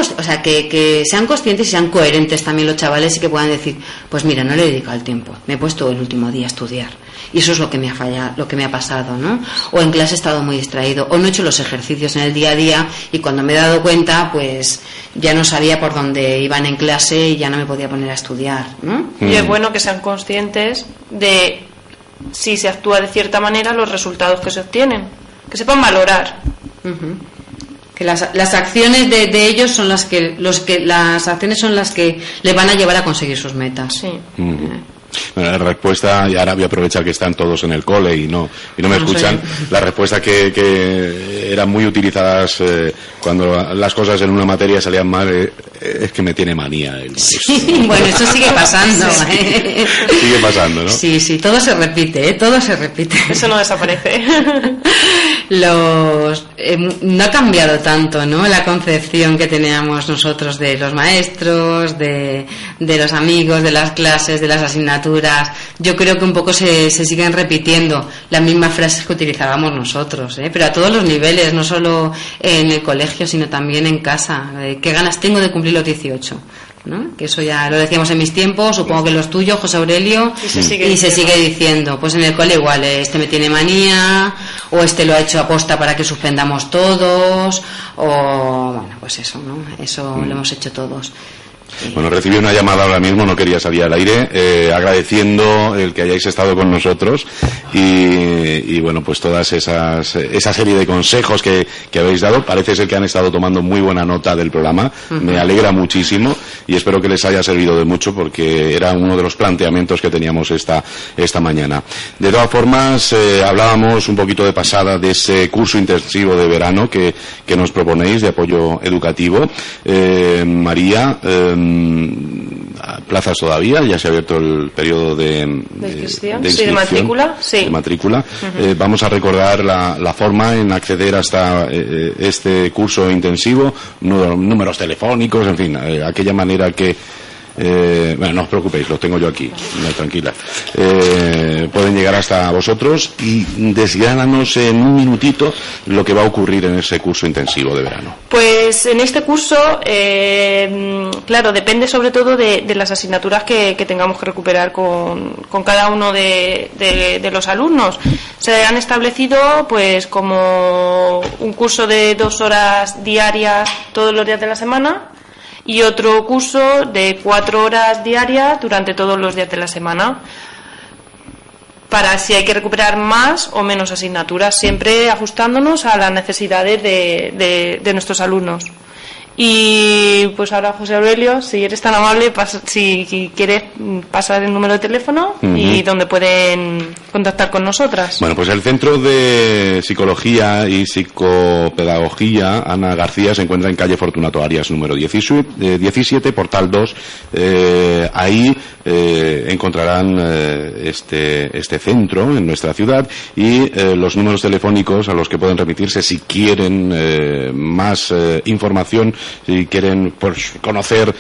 conscientes y sean coherentes también los chavales y que puedan decir, pues mira, no le he dedicado el tiempo, me he puesto el último día a estudiar y eso es lo que me ha fallado, lo que me ha pasado, ¿no? O en clase he estado muy distraído, o no he hecho los ejercicios en el día a día y cuando me he dado cuenta, pues ya no sabía por dónde iban en clase y ya no me podía poner a estudiar, ¿no? Y es bueno que sean conscientes de si se actúa de cierta manera los resultados que se obtienen, que sepan valorar. Que las acciones de ellos son las acciones son las que le van a llevar a conseguir sus metas. Sí. Bueno, la respuesta, y ahora voy a aprovechar que están todos en el cole y no me escuchan, la respuesta que eran muy utilizadas cuando las cosas en una materia salían mal, es que me tiene manía el maestro. Sí, bueno, eso sigue pasando. Sigue pasando, ¿no? Sí, todo se repite, todo se repite. Eso no desaparece. No ha cambiado tanto, ¿no?, la concepción que teníamos nosotros de los maestros, de los amigos, de las clases, de las asignaturas. Yo creo que un poco se siguen repitiendo las mismas frases que utilizábamos nosotros, pero a todos los niveles, no solo en el colegio, sino también en casa. ¿Qué ganas tengo de cumplir los 18? ¿No? Que eso ya lo decíamos en mis tiempos, supongo que los tuyos, José Aurelio, y se sigue diciendo. Pues en el cole igual, este me tiene manía, o este lo ha hecho aposta para que suspendamos todos, o bueno, pues eso, ¿no? Eso lo hemos hecho todos. Bueno, recibí una llamada ahora mismo, no quería salir al aire, agradeciendo el que hayáis estado con nosotros y bueno, pues todas esa serie de consejos que habéis dado. Parece ser que han estado tomando muy buena nota del programa. Me alegra muchísimo y espero que les haya servido de mucho, porque era uno de los planteamientos que teníamos esta mañana. De todas formas, hablábamos un poquito de pasada de ese curso intensivo de verano que nos proponéis de apoyo educativo. María, plazas todavía, ya se ha abierto el periodo de inscripción, de matrícula. Sí. De matrícula. Vamos a recordar la forma en acceder hasta este curso intensivo, números telefónicos, en fin, aquella manera que bueno, no os preocupéis, lo tengo yo aquí, tranquila. Pueden llegar hasta vosotros y desgránanos en un minutito lo que va a ocurrir en ese curso intensivo de verano. Pues en este curso, claro, depende sobre todo de las asignaturas que tengamos que recuperar con cada uno de los alumnos. Se han establecido pues como un curso de 2 horas diarias todos los días de la semana, y otro curso de 4 horas diarias durante todos los días de la semana, para si hay que recuperar más o menos asignaturas, siempre ajustándonos a las necesidades de nuestros alumnos. Y pues ahora, José Aurelio, si eres tan amable, si quieres pasar el número de teléfono y donde pueden contactar con nosotras. Bueno, pues el Centro de Psicología y Psicopedagogía Ana García se encuentra en calle Fortunato Arias número 17, Portal 2. Ahí encontrarán este centro en nuestra ciudad y los números telefónicos a los que pueden remitirse si quieren más información, si quieren pues conocer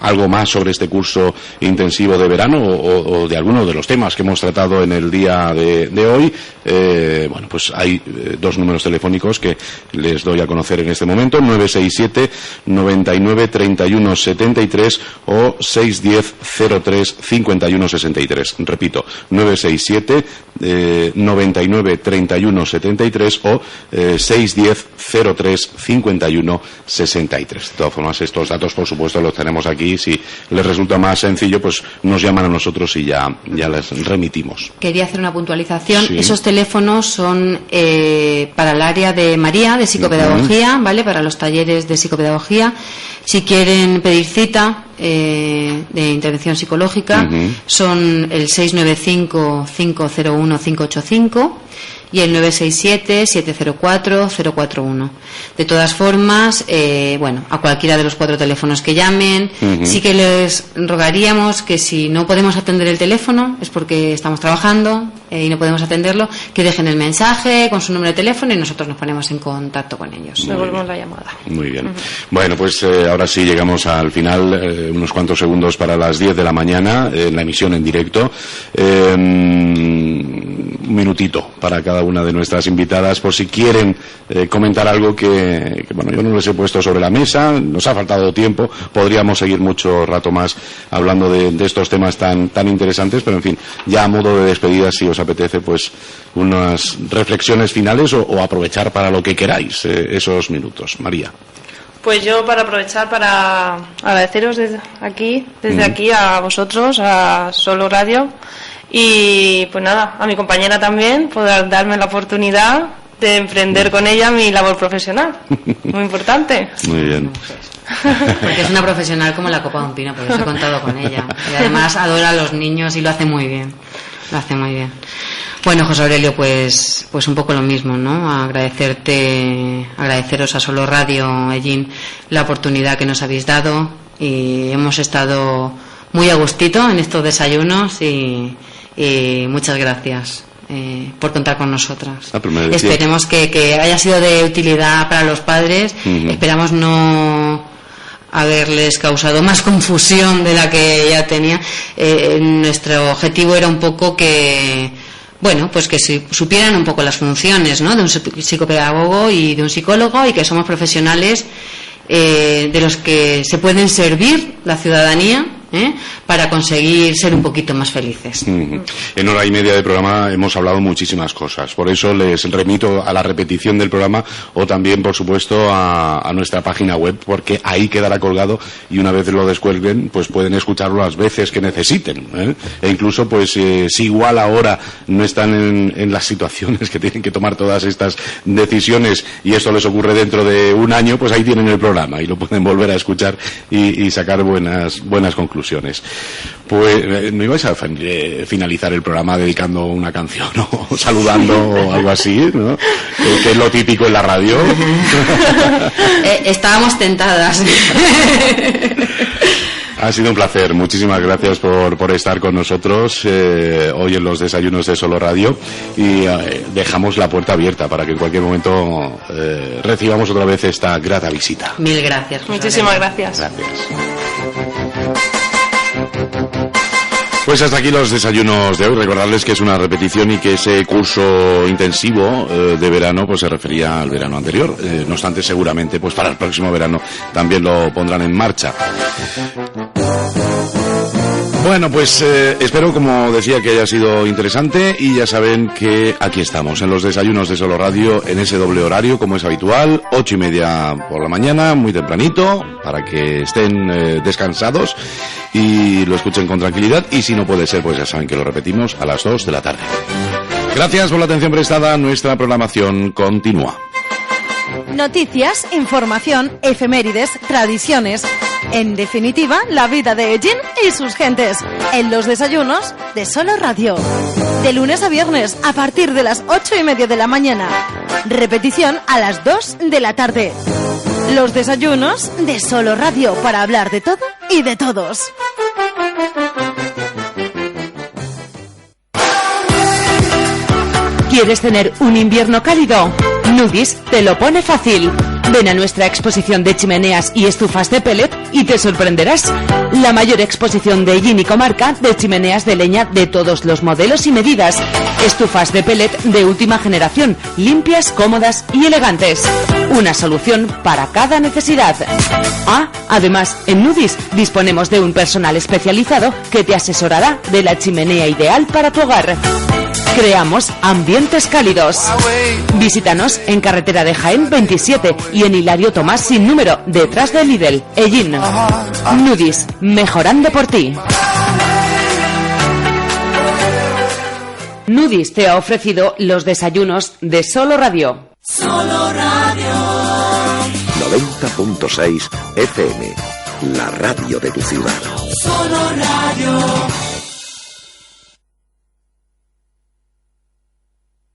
algo más sobre este curso intensivo de verano o de alguno de los temas que hemos tratado en el día de hoy. Bueno, pues hay 2 números telefónicos que les doy a conocer en este momento: 967 99 31 73 o 610 03 51 63. Repito, 967 99 31 73 o 610 03 51 63. De todas formas, estos datos, por supuesto, los tenemos aquí. Si les resulta más sencillo, pues nos llaman a nosotros y ya les remitimos. Quería hacer una puntualización. Sí. Esos teléfonos son para el área de María, de psicopedagogía, ¿vale? Para los talleres de psicopedagogía. Si quieren pedir cita de intervención psicológica, son el 695 501 585 y el 967-704-041. De todas formas, bueno, a cualquiera de los 4 teléfonos que llamen, sí que les rogaríamos que si no podemos atender el teléfono, es porque estamos trabajando y no podemos atenderlo, que dejen el mensaje con su número de teléfono y nosotros nos ponemos en contacto con ellos. Devolvemos la llamada. Muy bien. Bueno, pues ahora sí llegamos al final, unos cuantos segundos para las 10 de la mañana, en la emisión en directo. Un minutito para cada una de nuestras invitadas, por si quieren comentar algo que bueno, yo no les he puesto sobre la mesa, nos ha faltado tiempo, podríamos seguir mucho rato más hablando de estos temas tan interesantes, pero en fin, ya a modo de despedida, si os apetece, pues unas reflexiones finales o aprovechar para lo que queráis esos minutos. María. Pues yo, para aprovechar para agradeceros desde aquí a vosotros, a Solo Radio, y pues nada, a mi compañera también, por darme la oportunidad de emprender con ella mi labor profesional. Muy importante. Muy bien. Porque es una profesional como la copa de un pino, por eso he contado con ella. Y además adora a los niños y lo hace muy bien. Lo hace muy bien. Bueno, José Aurelio, pues un poco lo mismo, ¿no? Agradeceros a Solo Radio, Ellín, la oportunidad que nos habéis dado, y hemos estado muy a gustito en estos desayunos y muchas gracias por contar con nosotras. Esperemos que haya sido de utilidad para los padres. Esperamos no haberles causado más confusión de la que ya tenía. Nuestro objetivo era un poco que supieran un poco las funciones, ¿no?, de un psicopedagogo y de un psicólogo, y que somos profesionales de los que se pueden servir la ciudadanía para conseguir ser un poquito más felices. En hora y media de programa hemos hablado muchísimas cosas, por eso les remito a la repetición del programa, o también, por supuesto, a nuestra página web, porque ahí quedará colgado, y una vez lo descuelguen, pues pueden escucharlo las veces que necesiten, e incluso, pues si igual ahora no están en las situaciones que tienen que tomar todas estas decisiones, y esto les ocurre dentro de un año, pues ahí tienen el programa y lo pueden volver a escuchar y sacar buenas conclusiones. Pues no ibais a finalizar el programa dedicando una canción o saludando o algo así, ¿no? Que es lo típico en la radio. Estábamos tentadas. Ha sido un placer, muchísimas gracias por estar con nosotros hoy en los desayunos de Solo Radio, y dejamos la puerta abierta para que en cualquier momento recibamos otra vez esta grata visita. Mil gracias. Muchísimas gracias. Gracias. Pues hasta aquí los desayunos de hoy. Recordarles que es una repetición y que ese curso intensivo de verano pues se refería al verano anterior. No obstante, seguramente pues para el próximo verano también lo pondrán en marcha. Bueno, pues espero, como decía, que haya sido interesante, y ya saben que aquí estamos en los desayunos de Solo Radio, en ese doble horario como es habitual, 8:30 por la mañana, muy tempranito, para que estén descansados y lo escuchen con tranquilidad, y si no puede ser, pues ya saben que lo repetimos a las 2 de la tarde. Gracias por la atención prestada. Nuestra programación continúa. Noticias, información, efemérides, tradiciones. En definitiva, la vida de Ellín y sus gentes. En los desayunos de Solo Radio. De lunes a viernes, a partir de las 8:30 de la mañana. Repetición a las 2 de la tarde. Los desayunos de Solo Radio, para hablar de todo y de todos. ¿Quieres tener un invierno cálido? Nudis te lo pone fácil. Ven a nuestra exposición de chimeneas y estufas de pellet y te sorprenderás. La mayor exposición de Ellín y comarca de chimeneas de leña de todos los modelos y medidas. Estufas de pellet de última generación, limpias, cómodas y elegantes. Una solución para cada necesidad. Además, en Nudis disponemos de un personal especializado que te asesorará de la chimenea ideal para tu hogar. Creamos ambientes cálidos. Visítanos en carretera de Jaén 27 y en Hilario Tomás sin número, detrás de Lidl, Ellín. Nudis, mejorando por ti. Nudis te ha ofrecido los desayunos de Solo Radio. Solo Radio 90.6 FM, la radio de tu ciudad. Solo Radio.